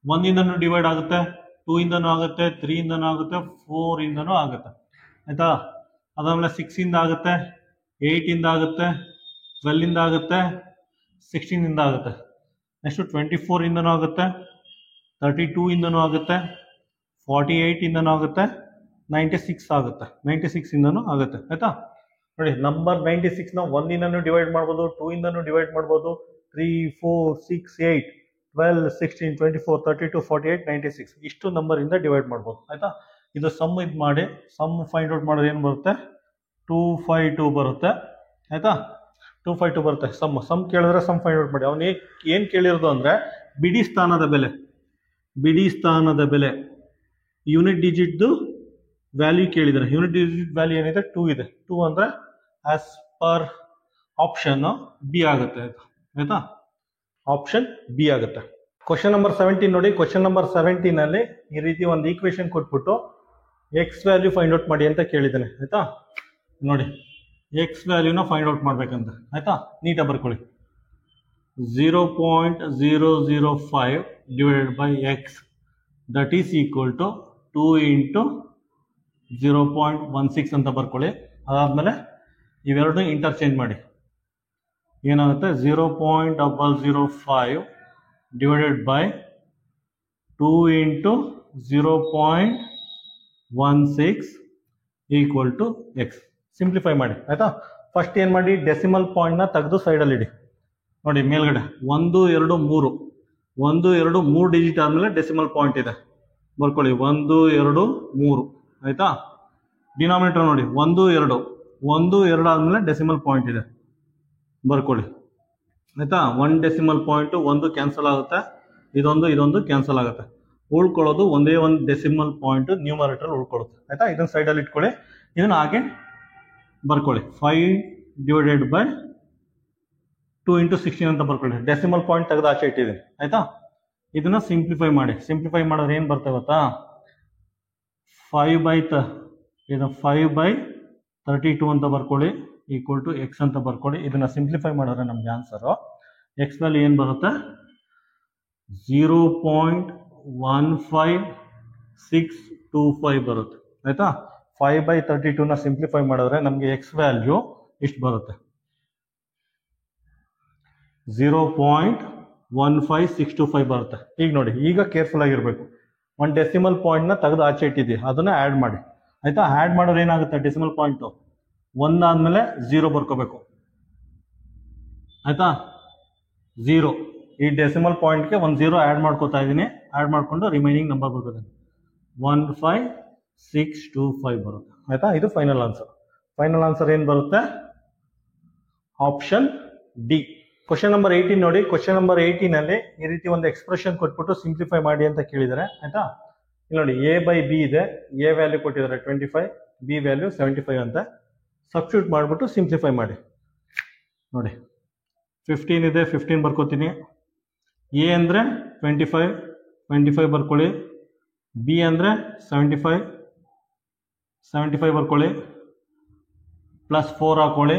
1 ಇಂದನೂ ಡಿವೈಡ್ ಆಗುತ್ತೆ, 2 ಇಂದನೂ ಆಗುತ್ತೆ, 3 ಇಂದನೂ ಆಗುತ್ತೆ, 4 ಇಂದನೂ ಆಗುತ್ತೆ ಆಯ್ತಾ. ಅದಾದ್ಮೇಲೆ 6 ಇಂದ ಆಗುತ್ತೆ, 8 ಇಂದ ಆಗುತ್ತೆ, 12 ಇಂದ ಆಗುತ್ತೆ, 16 ಇಂದ ಆಗುತ್ತೆ. ನೆಕ್ಸ್ಟ್ 24 ಇಂದನೂ ಆಗುತ್ತೆ, 32 ಇಂದನೂ ಆಗುತ್ತೆ, 48 ಇಂದನೂ ಆಗುತ್ತೆ, 96 ಆಗುತ್ತೆ. 96 ಇಂದನೂ ಆಗುತ್ತೆ ಆಯ್ತಾ. ನೋಡಿ ನಂಬರ್ 96ನ 1 ಇಂದನೂ ಡಿವೈಡ್ ಮಾಡ್ಬೋದು, 2 ಇಂದನೂ ಡಿವೈಡ್ ಮಾಡ್ಬೋದು, 3 4 6 8 12 16 24 32 48 96 ಇಷ್ಟು ನಂಬರಿಂದ ಡಿವೈಡ್ ಮಾಡ್ಬೋದು ಆಯ್ತಾ. ಇದು ಸಮ್ ಮಾಡಿ ಸಮ್ ಫೈಂಡ್ ಔಟ್ ಮಾಡೋದು ಏನು ಬರುತ್ತೆ? 252 ಬರುತ್ತೆ ಆಯ್ತಾ. 252 ಬರುತ್ತೆ. ಸಮ್ ಕೇಳಿದ್ರೆ ಸಮ್ ಫೈಂಡ್ ಔಟ್ ಮಾಡಿ. ಅವನು ಏನು ಕೇಳಿರೋದು ಅಂದರೆ ಬಿಡಿ ಸ್ಥಾನದ ಬೆಲೆ ಯೂನಿಟ್ ಡಿಜಿಟ್ದು ವ್ಯಾಲ್ಯೂ ಕೇಳಿದ್ದಾರೆ. ಯೂನಿಟ್ ಡಿಜಿಟ್ ವ್ಯಾಲ್ಯೂ ಏನಿದೆ? 2 ಇದೆ. 2 ಅಂದರೆ ಆಸ್ ಪರ್ ಆಪ್ಷನ್ ಬಿ ಆಗುತ್ತೆ ಆಯ್ತಾ. ಆಪ್ಷನ್ ಬಿ ಆಗುತ್ತೆ. ಕ್ವಶನ್ ನಂಬರ್ 17 ನೋಡಿ. ಕ್ವಶನ್ ನಂಬರ್ 17 ಈ ರೀತಿ ಒಂದು ಈಕ್ವೇಶನ್ ಕೊಟ್ಬಿಟ್ಟು ಎಕ್ಸ್ ವ್ಯಾಲ್ಯೂ ಫೈಂಡ್ ಔಟ್ ಮಾಡಿ ಅಂತ ಕೇಳಿದ್ದಾನೆ ಆಯ್ತಾ. ನೋಡಿ ಎಕ್ಸ್ ವ್ಯಾಲ್ಯೂನ ಫೈಂಡ್ ಔಟ್ ಮಾಡ್ಬೇಕಂತ ಆಯ್ತಾ. ನೀಟಾಗಿ ಬರ್ಕೊಳ್ಳಿ. 0.005 divided by x that is equal to 2 × 0.16 ಅಂತ ಬರ್ಕೊಳ್ಳಿ. ಅದಾದಮೇಲೆ ಇವೆರಡು ಇಂಟರ್ಚೇಂಜ್ ಮಾಡಿ. ಏನಾಗುತ್ತೆ 0.005 divided by 2 into 0.16 equal to x. Simplify ಮಾಡಿ ಆಯ್ತಾ. ಫಸ್ಟ್ ಏನು ಮಾಡಿ, ಡೆಸಿಮಲ್ ಪಾಯಿಂಟ್ನ ತೆಗೆದು ಸೈಡಲ್ಲಿ ಇಡಿ. ನೋಡಿ ಮೇಲ್ಗಡೆ 1 2 3 1 2 3 ಡಿಜಿಟ್ ಆದಮೇಲೆ ಡೆಸಿಮಲ್ ಪಾಯಿಂಟ್ ಇದೆ, ಬರ್ಕೊಳ್ಳಿ 1 2 3 ಆಯ್ತಾ. ಡಿನಾಮಿನೇಟರ್ ನೋಡಿ 1 2 1 2 ಆದಮೇಲೆ ಡೆಸಿಮಲ್ ಪಾಯಿಂಟ್ ಇದೆ, ಬರ್ಕೊಳ್ಳಿ ಆಯ್ತಾ. 1 ಡೆಸಿಮಲ್ ಪಾಯಿಂಟು 1 ಕ್ಯಾನ್ಸಲ್ ಆಗುತ್ತೆ, ಇದೊಂದು ಕ್ಯಾನ್ಸಲ್ ಆಗುತ್ತೆ, ಉಳ್ಕೊಳ್ಳೋದು ಒಂದೇ ಒಂದು ಡೆಸಿಮಲ್ ಪಾಯಿಂಟ್ ನ್ಯೂಮರೇಟರ್ ಉಳ್ಕೊಳ್ಳುತ್ತೆ ಆಯ್ತಾ. ಇದನ್ನ ಸೈಡಲ್ಲಿ ಇಟ್ಕೊಳ್ಳಿ, ಇದನ್ನ ಹಾಗೆ ಬರ್ಕೊಳ್ಳಿ 5 ಡಿವೈಡೆಡ್ ಬೈ 2 ಇಂಟು 16 ಅಂತ ಬರ್ಕೊಳ್ಳಿ. ಡೆಸಿಮಲ್ ಪಾಯಿಂಟ್ ತೆಗೆದು ಆಚೆ ಇಟ್ಟಿದ್ದೀನಿ ಆಯ್ತಾ. ಇದನ್ನ ಸಿಂಪ್ಲಿಫೈ ಮಾಡಿ. ಸಿಂಪ್ಲಿಫೈ ಮಾಡಿದ್ರೆ ಏನು ಬರ್ತದೆ ಗೊತ್ತಾ, 5/32 ಅಂತ ಬರ್ಕೊಳ್ಳಿ ಈಕ್ವಲ್ ಟು ಎಕ್ಸ್ ಅಂತ ಬರ್ಕೊಳ್ಳಿ. ಇದನ್ನ ಸಿಂಪ್ಲಿಫೈ ಮಾಡಿದ್ರೆ ನಮ್ಗೆ ಆನ್ಸರು ಎಕ್ಸ್ ವ್ಯಾಲ್ಯೂ ಏನು ಬರುತ್ತೆ, 0.15625 ಬರುತ್ತೆ ಆಯ್ತಾ. 5/32ನ ಸಿಂಪ್ಲಿಫೈ ಮಾಡಿದ್ರೆ ನಮಗೆ ಎಕ್ಸ್ ವ್ಯಾಲ್ಯೂ ಇಷ್ಟು ಬರುತ್ತೆ, 0.15625 ಬರುತ್ತೆ. ಈಗ ನೋಡಿ, ಈಗ ಕೇರ್ಫುಲ್ ಆಗಿರಬೇಕು. ಒಂದು ಡೆಸಿಮಲ್ ಪಾಯಿಂಟ್ನ ತೆಗೆದು ಆಚೆ ಇಟ್ಟಿದ್ದೀವಿ, ಅದನ್ನ ಆ್ಯಡ್ ಮಾಡಿ ಆಯ್ತಾ. ಆ್ಯಡ್ ಮಾಡೋರು ಏನಾಗುತ್ತೆ, ಡೆಸಿಮಲ್ ಪಾಯಿಂಟು 1 ಆದಮೇಲೆ 0 ಬರ್ಕೋಬೇಕು ಆಯ್ತಾ. 0 ಈ ಡೆಸಿಮಲ್ ಪಾಯಿಂಟ್ಗೆ 1 0 ಆ್ಯಡ್ ಮಾಡ್ಕೋತಾ ಇದ್ದೀನಿ. ಆ್ಯಡ್ ಮಾಡಿಕೊಂಡು ರಿಮೈನಿಂಗ್ ನಂಬರ್ ಬರ್ತದೆ 15625 ಬರುತ್ತೆ ಆಯ್ತಾ. ಇದು ಫೈನಲ್ ಆನ್ಸರ್. ಫೈನಲ್ ಆನ್ಸರ್ ಏನು ಬರುತ್ತೆ, ಆಪ್ಷನ್ ಡಿ. ಕ್ವಶನ್ ನಂಬರ್ 18 ನೋಡಿ. ಕ್ವಶನ್ ನಂಬರ್ 18 ಈ ರೀತಿ ಒಂದು ಎಕ್ಸ್ಪ್ರೆಷನ್ ಕೊಟ್ಬಿಟ್ಟು ಸಿಂಪ್ಲಿಫೈ ಮಾಡಿ ಅಂತ ಕೇಳಿದ್ದಾರೆ ಆಯ್ತಾ. ಇಲ್ಲಿ ನೋಡಿ A/B ಇದೆ, A ವ್ಯಾಲ್ಯೂ ಕೊಟ್ಟಿದ್ದಾರೆ 25, B ವ್ಯಾಲ್ಯೂ 75 ಅಂತ. ಸಬ್ಸ್ಟಿಟ್ಯೂಟ್ ಮಾಡಿಬಿಟ್ಟು ಸಿಂಪ್ಲಿಫೈ ಮಾಡಿ. ನೋಡಿ 15 ಇದೆ, 15 ಬರ್ಕೋತೀನಿ. A ಅಂದರೆ 25 ಬರ್ಕೊಳ್ಳಿ. B ಅಂದರೆ 75 ಬರ್ಕೊಳ್ಳಿ. +4 ಹಾಕೊಳ್ಳಿ,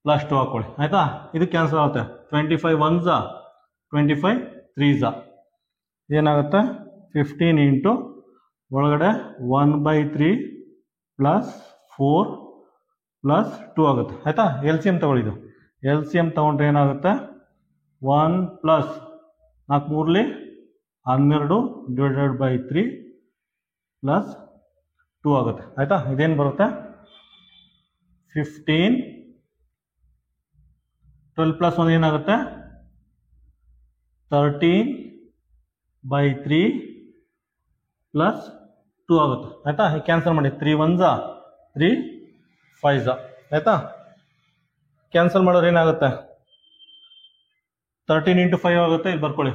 +2 ಹಾಕೊಳ್ಳಿ ಆಯ್ತಾ. ಇದು ಕ್ಯಾನ್ಸಲ್ ಆಗುತ್ತೆ. 25 1s 25 3s ಏನಾಗುತ್ತೆ, 15 ಇಂಟು ಒಳಗಡೆ 1/3 +4 +2 ಆಗುತ್ತೆ ಆಯ್ತಾ. LCM ತಗೊಳ್ಳಿದು. LCM ತಗೊಂಡ್ರೆ ಏನಾಗುತ್ತೆ, 1 + 4 3 12 ಡಿವೈಡೆಡ್ ಬೈ 3 +2 ಆಗುತ್ತೆ ಆಯ್ತಾ. ಇದೇನು ಬರುತ್ತೆ, 15 12 + 1 ಏನಾಗುತ್ತೆ, 13/3 +2 ಆಗುತ್ತೆ ಆಯ್ತಾ. ಕ್ಯಾನ್ಸಲ್ ಮಾಡಿ. 3 1s 3 5s ಆಯ್ತಾ. ಕ್ಯಾನ್ಸಲ್ ಮಾಡೋರು ಏನಾಗುತ್ತೆ, 13 ಇಂಟು 5 ಆಗುತ್ತೆ. ಇಲ್ಲಿ ಬರ್ಕೊಳ್ಳಿ,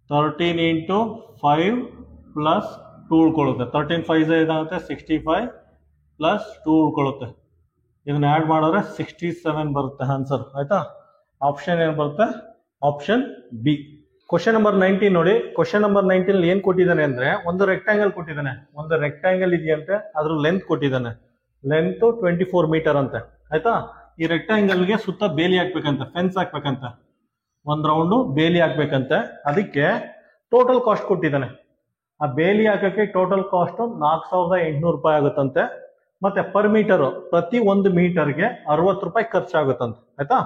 13 ಇಂಟು 5 +2 ಉಳ್ಕೊಳ್ಳುತ್ತೆ. 13 5s ಏನಾಗುತ್ತೆ, 65 +2 ಉಳ್ಕೊಳ್ಳುತ್ತೆ. ಇದನ್ನ ಆ್ಯಡ್ ಮಾಡಿದ್ರೆ 67 ಬರುತ್ತೆ ಆನ್ಸರ್ ಆಯ್ತಾ. ಆಪ್ಷನ್ ಏನು ಬರುತ್ತೆ, ಆಪ್ಷನ್ ಬಿ. ಕ್ವಶನ್ ನಂಬರ್ 19 ನೋಡಿ. ಕ್ವಶನ್ ನಂಬರ್ 19 ಏನು ಕೊಟ್ಟಿದ್ದಾನೆ ಅಂದ್ರೆ, ಒಂದು ರೆಕ್ಟ್ಯಾಂಗಲ್ ಕೊಟ್ಟಿದ್ದಾನೆ. ಒಂದು ರೆಕ್ಟ್ಯಾಂಗಲ್ ಇದೆಯಂತೆ, ಅದ್ರ ಲೆಂತ್ ಕೊಟ್ಟಿದ್ದಾನೆ. ಲೆಂತ್ 24 ಮೀಟರ್ ಅಂತೆ ಆಯ್ತಾ. ಈ ರೆಕ್ಟ್ಯಾಂಗಲ್ಗೆ ಸುತ್ತ ಬೇಲಿ ಹಾಕ್ಬೇಕಂತೆ, ಫೆನ್ಸ್ ಹಾಕ್ಬೇಕಂತೆ, ಒಂದು ರೌಂಡು ಬೇಲಿ ಹಾಕ್ಬೇಕಂತೆ. ಅದಕ್ಕೆ ಟೋಟಲ್ ಕಾಸ್ಟ್ ಕೊಟ್ಟಿದ್ದಾನೆ. ಆ ಬೇಲಿ ಹಾಕಕ್ಕೆ ಟೋಟಲ್ ಕಾಸ್ಟ್ 4800 ರೂಪಾಯಿ ಆಗುತ್ತಂತೆ. ಮತ್ತೆ ಪರ್ ಮೀಟರ್, ಪ್ರತಿ 1 ಮೀಟರ್ಗೆ 60 ರೂಪಾಯಿ ಖರ್ಚಾಗುತ್ತಂತೆ ಆಯ್ತಾ.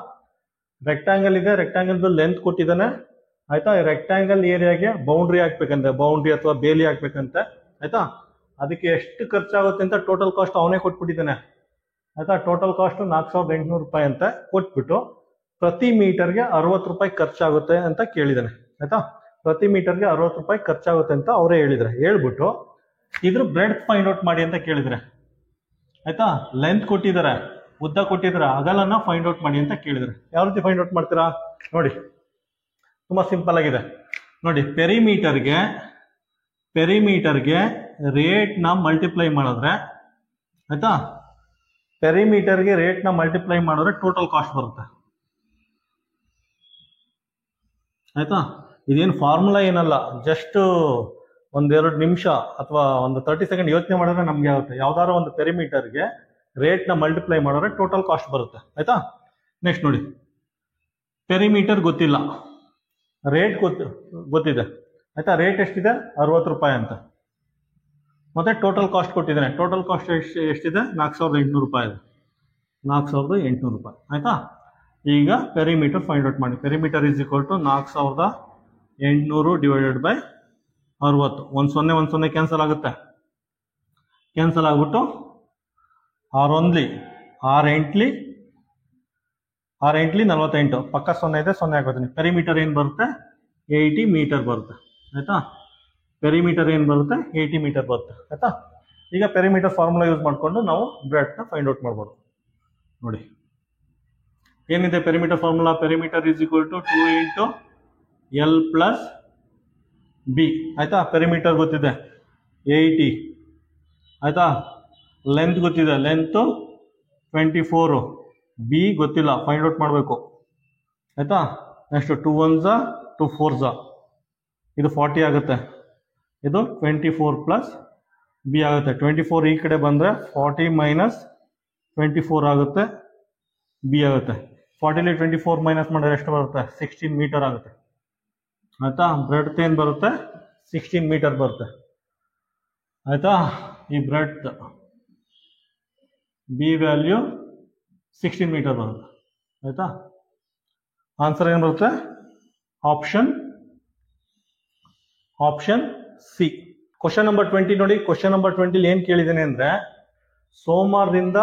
ರೆಕ್ಟ್ಯಾಂಗಲ್ ಇದೆ, ರೆಕ್ಟ್ಯಾಂಗಲ್ ಲೆಂತ್ ಕೊಟ್ಟಿದ್ದಾನೆ ಆಯ್ತಾ. ಈ ರೆಕ್ಟ್ಯಾಂಗಲ್ ಏರಿಯಾಗೆ ಬೌಂಡ್ರಿ ಹಾಕ್ಬೇಕಂತೆ, ಬೌಂಡ್ರಿ ಅಥವಾ ಬೇಲಿ ಹಾಕ್ಬೇಕಂತೆ ಆಯ್ತಾ. ಅದಕ್ಕೆ ಎಷ್ಟು ಖರ್ಚಾಗುತ್ತೆ ಅಂತ ಟೋಟಲ್ ಕಾಸ್ಟ್ ಅವನೇ ಕೊಟ್ಬಿಟ್ಟಿದ್ದಾನೆ ಆಯ್ತಾ. ಟೋಟಲ್ ಕಾಸ್ಟ್ 4800 ರೂಪಾಯಿ ಅಂತ ಕೊಟ್ಬಿಟ್ಟು ಪ್ರತಿ ಮೀಟರ್ಗೆ 60 ರೂಪಾಯಿ ಖರ್ಚಾಗುತ್ತೆ ಅಂತ ಕೇಳಿದ್ದಾನೆ ಆಯ್ತಾ. ಪ್ರತಿ ಮೀಟರ್ಗೆ 60 ರೂಪಾಯಿ ಖರ್ಚಾಗುತ್ತೆ ಅಂತ ಅವರೇ ಹೇಳಿದ್ರೆ. ಹೇಳ್ಬಿಟ್ಟು ಇದ್ರ ಬ್ರೆಡ್ತ್ ಫೈಂಡ್ ಔಟ್ ಮಾಡಿ ಅಂತ ಕೇಳಿದ್ರೆ ಆಯ್ತಾ. ಲೆಂತ್ ಕೊಟ್ಟಿದ್ದಾರೆ, ಉದ್ದ ಕೊಟ್ಟಿದ್ದಾರೆ, ಅಗಲನ್ನ ಫೈಂಡ್ ಔಟ್ ಮಾಡಿ ಅಂತ ಕೇಳಿದ್ರೆ. ಯಾವ ರೀತಿ ಫೈಂಡ್ ಔಟ್ ಮಾಡ್ತೀರಾ ನೋಡಿ, ತುಂಬಾ ಸಿಂಪಲ್ ಆಗಿದೆ ನೋಡಿ. ಪೆರಿಮೀಟರ್ಗೆ ರೇಟ್ನ ಮಲ್ಟಿಪ್ಲೈ ಮಾಡಿದ್ರೆ ಆಯ್ತಾ, ಪೆರಿಮೀಟರ್ಗೆ ರೇಟ್ನ ಮಲ್ಟಿಪ್ಲೈ ಮಾಡಿದ್ರೆ ಟೋಟಲ್ ಕಾಸ್ಟ್ ಬರುತ್ತೆ ಆಯ್ತಾ. ಇದೇನು ಫಾರ್ಮುಲಾ ಏನಲ್ಲ, ಜಸ್ಟ್ 1-2 ನಿಮಿಷ ಅಥವಾ ಒಂದು 30 ಸೆಕೆಂಡ್ ಯೋಚನೆ ಮಾಡಿದ್ರೆ ನಮ್ಗೆ ಆಗುತ್ತೆ. ಯಾವ್ದಾದ್ರು ಒಂದು ಪೆರಿಮೀಟರ್ಗೆ ರೇಟ್ನ ಮಲ್ಟಿಪ್ಲೈ ಮಾಡಿದ್ರೆ ಟೋಟಲ್ ಕಾಸ್ಟ್ ಬರುತ್ತೆ ಆಯ್ತಾ. ನೆಕ್ಸ್ಟ್ ನೋಡಿ, ಪೆರಿಮೀಟರ್ ಗೊತ್ತಿಲ್ಲ, ರೇಟ್ ಗೊತ್ತಿದೆ ಆಯ್ತಾ. ರೇಟ್ ಎಷ್ಟಿದೆ, 60 ರೂಪಾಯಿ ಅಂತ. ಮತ್ತೆ ಟೋಟಲ್ ಕಾಸ್ಟ್ ಕೊಟ್ಟಿದ್ದಾನೆ. ಟೋಟಲ್ ಕಾಸ್ಟ್ ಎಷ್ಟಿದೆ, 4800 ರೂಪಾಯಿ ಇದೆ. 4,800 ರೂಪಾಯಿ ಆಯ್ತಾ. ಈಗ ಪೆರಿಮೀಟರ್ ಫೈಂಡ್ ಔಟ್ ಮಾಡಿ. Perimeter is equal to 4,800 divided by 60. 10 cancel ಆಗುತ್ತೆ. ಕ್ಯಾನ್ಸಲ್ ಆಗ್ಬಿಟ್ಟು 6 8 48 ಪಕ್ಕ 0 ಇದೆ, 0 ಹಾಕೋತೀನಿ. ಪೆರಿಮೀಟರ್ ಏನು ಬರುತ್ತೆ? 80 ಮೀಟರ್ ಬರುತ್ತೆ ಆಯ್ತಾ. ಪೆರಿಮೀಟರ್ ಏನು ಬರುತ್ತೆ? 80 ಮೀಟರ್ ಬರುತ್ತೆ ಆಯ್ತಾ. ಈಗ ಪೆರಿಮೀಟರ್ ಫಾರ್ಮುಲಾ ಯೂಸ್ ಮಾಡಿಕೊಂಡು ನಾವು ಬ್ರೆಡ್ನ ಫೈಂಡ್ ಔಟ್ ಮಾಡ್ಬೋದು. ನೋಡಿ ಏನಿದೆ perimeter formula? Perimeter is equal to 2 into L plus B ಆಯ್ತಾ. ಪೆರಿಮೀಟರ್ ಗೊತ್ತಿದೆ 80 ಆಯ್ತಾ. ಲೆಂತ್ ಗೊತ್ತಿದೆ, ಲೆಂತ್ 24, ಬಿ ಗೊತ್ತಿಲ್ಲ, ಫೈಂಡ್ ಔಟ್ ಮಾಡಬೇಕು ಆಯ್ತಾ. ನೆಕ್ಸ್ಟ್ 2 1s 2 4s ಇದು 40 ಆಗುತ್ತೆ. ಇದು 24 ಪ್ಲಸ್ ಬಿ ಆಗುತ್ತೆ. 24 ಈ ಕಡೆ ಬಂದರೆ 40 ಮೈನಸ್ 24 ಆಗುತ್ತೆ, ಬಿ ಆಗುತ್ತೆ. 40 24 ಮೈನಸ್ ಮಾಡಿದ್ರೆ ಎಷ್ಟು ಬರುತ್ತೆ? 16 ಮೀಟರ್ ಆಗುತ್ತೆ ಆಯ್ತಾ. ಬ್ರೆಡ್ ಏನು ಬರುತ್ತೆ? 16 ಮೀಟರ್ ಬರುತ್ತೆ ಆಯ್ತಾ. ಈ ಬ್ರೆಡ್ ಬಿ ವ್ಯಾಲ್ಯೂ 16 ಮೀಟರ್ ಬರುತ್ತೆ ಆಯ್ತಾ. ಆನ್ಸರ್ ಏನು ಬರುತ್ತೆ? Option C. ಕ್ವಶನ್ ನಂಬರ್ 20 ನೋಡಿ. ಕ್ವಶನ್ ನಂಬರ್ 20 ಏನು ಕೇಳಿದ್ದೇನೆ ಅಂದ್ರೆ, ಸೋಮವಾರದಿಂದ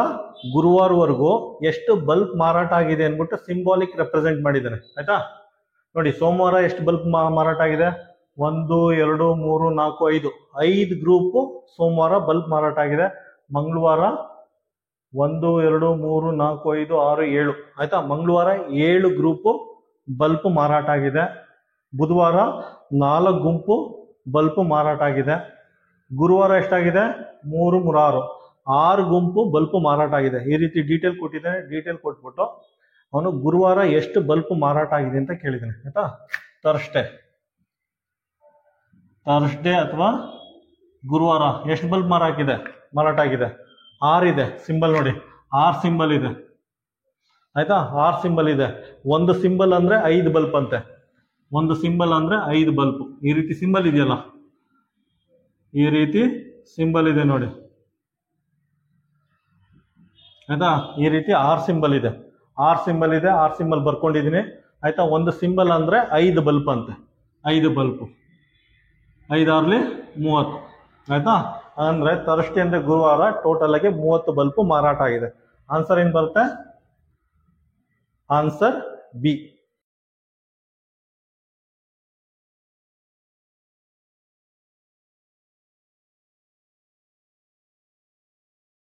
ಗುರುವಾರವರೆಗೂ ಎಷ್ಟು ಬಲ್ಬ್ ಮಾರಾಟ ಆಗಿದೆ ಅಂದ್ಬಿಟ್ಟು ಸಿಂಬಾಲಿಕ್ ರೆಪ್ರೆಸೆಂಟ್ ಮಾಡಿದ್ದಾನೆ ಆಯ್ತಾ. ನೋಡಿ ಸೋಮವಾರ ಎಷ್ಟು ಬಲ್ಬ್ ಮಾರಾಟ ಆಗಿದೆ? 1 2 3 4 5 5 ಗ್ರೂಪು ಸೋಮವಾರ ಬಲ್ಬ್ ಮಾರಾಟ ಆಗಿದೆ. ಮಂಗಳವಾರ 1 2 3 4 5 6 7 ಆಯ್ತಾ. ಮಂಗಳವಾರ 7 ಗ್ರೂಪು ಬಲ್ಬ್ ಮಾರಾಟ ಆಗಿದೆ. ಬುಧವಾರ 4 ಗುಂಪು ಬಲ್ಬ್ ಮಾರಾಟ ಆಗಿದೆ. ಗುರುವಾರ ಎಷ್ಟಾಗಿದೆ? 3 3 6 ಗುಂಪು ಬಲ್ಬ್ ಮಾರಾಟ ಆಗಿದೆ. ಈ ರೀತಿ ಡೀಟೇಲ್ ಕೊಟ್ಟಿದ್ದಾನೆ. ಡೀಟೇಲ್ ಕೊಟ್ಬಿಟ್ಟು ಅವನು ಗುರುವಾರ ಎಷ್ಟು ಬಲ್ಬ್ ಮಾರಾಟ ಆಗಿದೆ ಅಂತ ಕೇಳಿದ್ದಾನೆ ಆಯ್ತಾ. ಥರ್ಸ್ಡೇ ಅಥವಾ ಗುರುವಾರ ಎಷ್ಟು ಬಲ್ಬ್ ಮಾರಾಟ ಆಗಿದೆ? 6 ಇದೆ. ಸಿಂಬಲ್ ನೋಡಿ, 6 ಸಿಂಬಲ್ ಇದೆ ಆಯ್ತಾ. 6 ಸಿಂಬಲ್ ಇದೆ. ಒಂದು ಸಿಂಬಲ್ ಅಂದ್ರೆ 5 ಬಲ್ಬ್ ಅಂತೆ. ಒಂದು ಸಿಂಬಲ್ ಅಂದ್ರೆ 5 ಬಲ್ಬ್. ಈ ರೀತಿ ಸಿಂಬಲ್ ಇದೆಯಲ್ಲ, ಈ ರೀತಿ ಸಿಂಬಲ್ ಇದೆ ನೋಡಿ ಆಯ್ತಾ. ಈ ರೀತಿ 6 ಸಿಂಬಲ್ ಇದೆ. 6 ಸಿಂಬಲ್ ಇದೆ. 6 ಸಿಂಬಲ್ ಬರ್ಕೊಂಡಿದ್ದೀನಿ ಆಯ್ತಾ. ಒಂದು ಸಿಂಬಲ್ ಅಂದ್ರೆ 5 ಬಲ್ಬ್ ಅಂತೆ. 5 ಬಲ್ಬ್ 5 6 30 ಆಯ್ತಾ. ಅಂದ್ರೆ ಥರ್ಸ್ಡೇ ಅಂದ್ರೆ ಗುರುವಾರ ಟೋಟಲ್ ಆಗಿ 30 ಬಲ್ಬ್ ಮಾರಾಟ ಆಗಿದೆ. ಆನ್ಸರ್ ಏನ್ ಬರುತ್ತೆ? Answer B.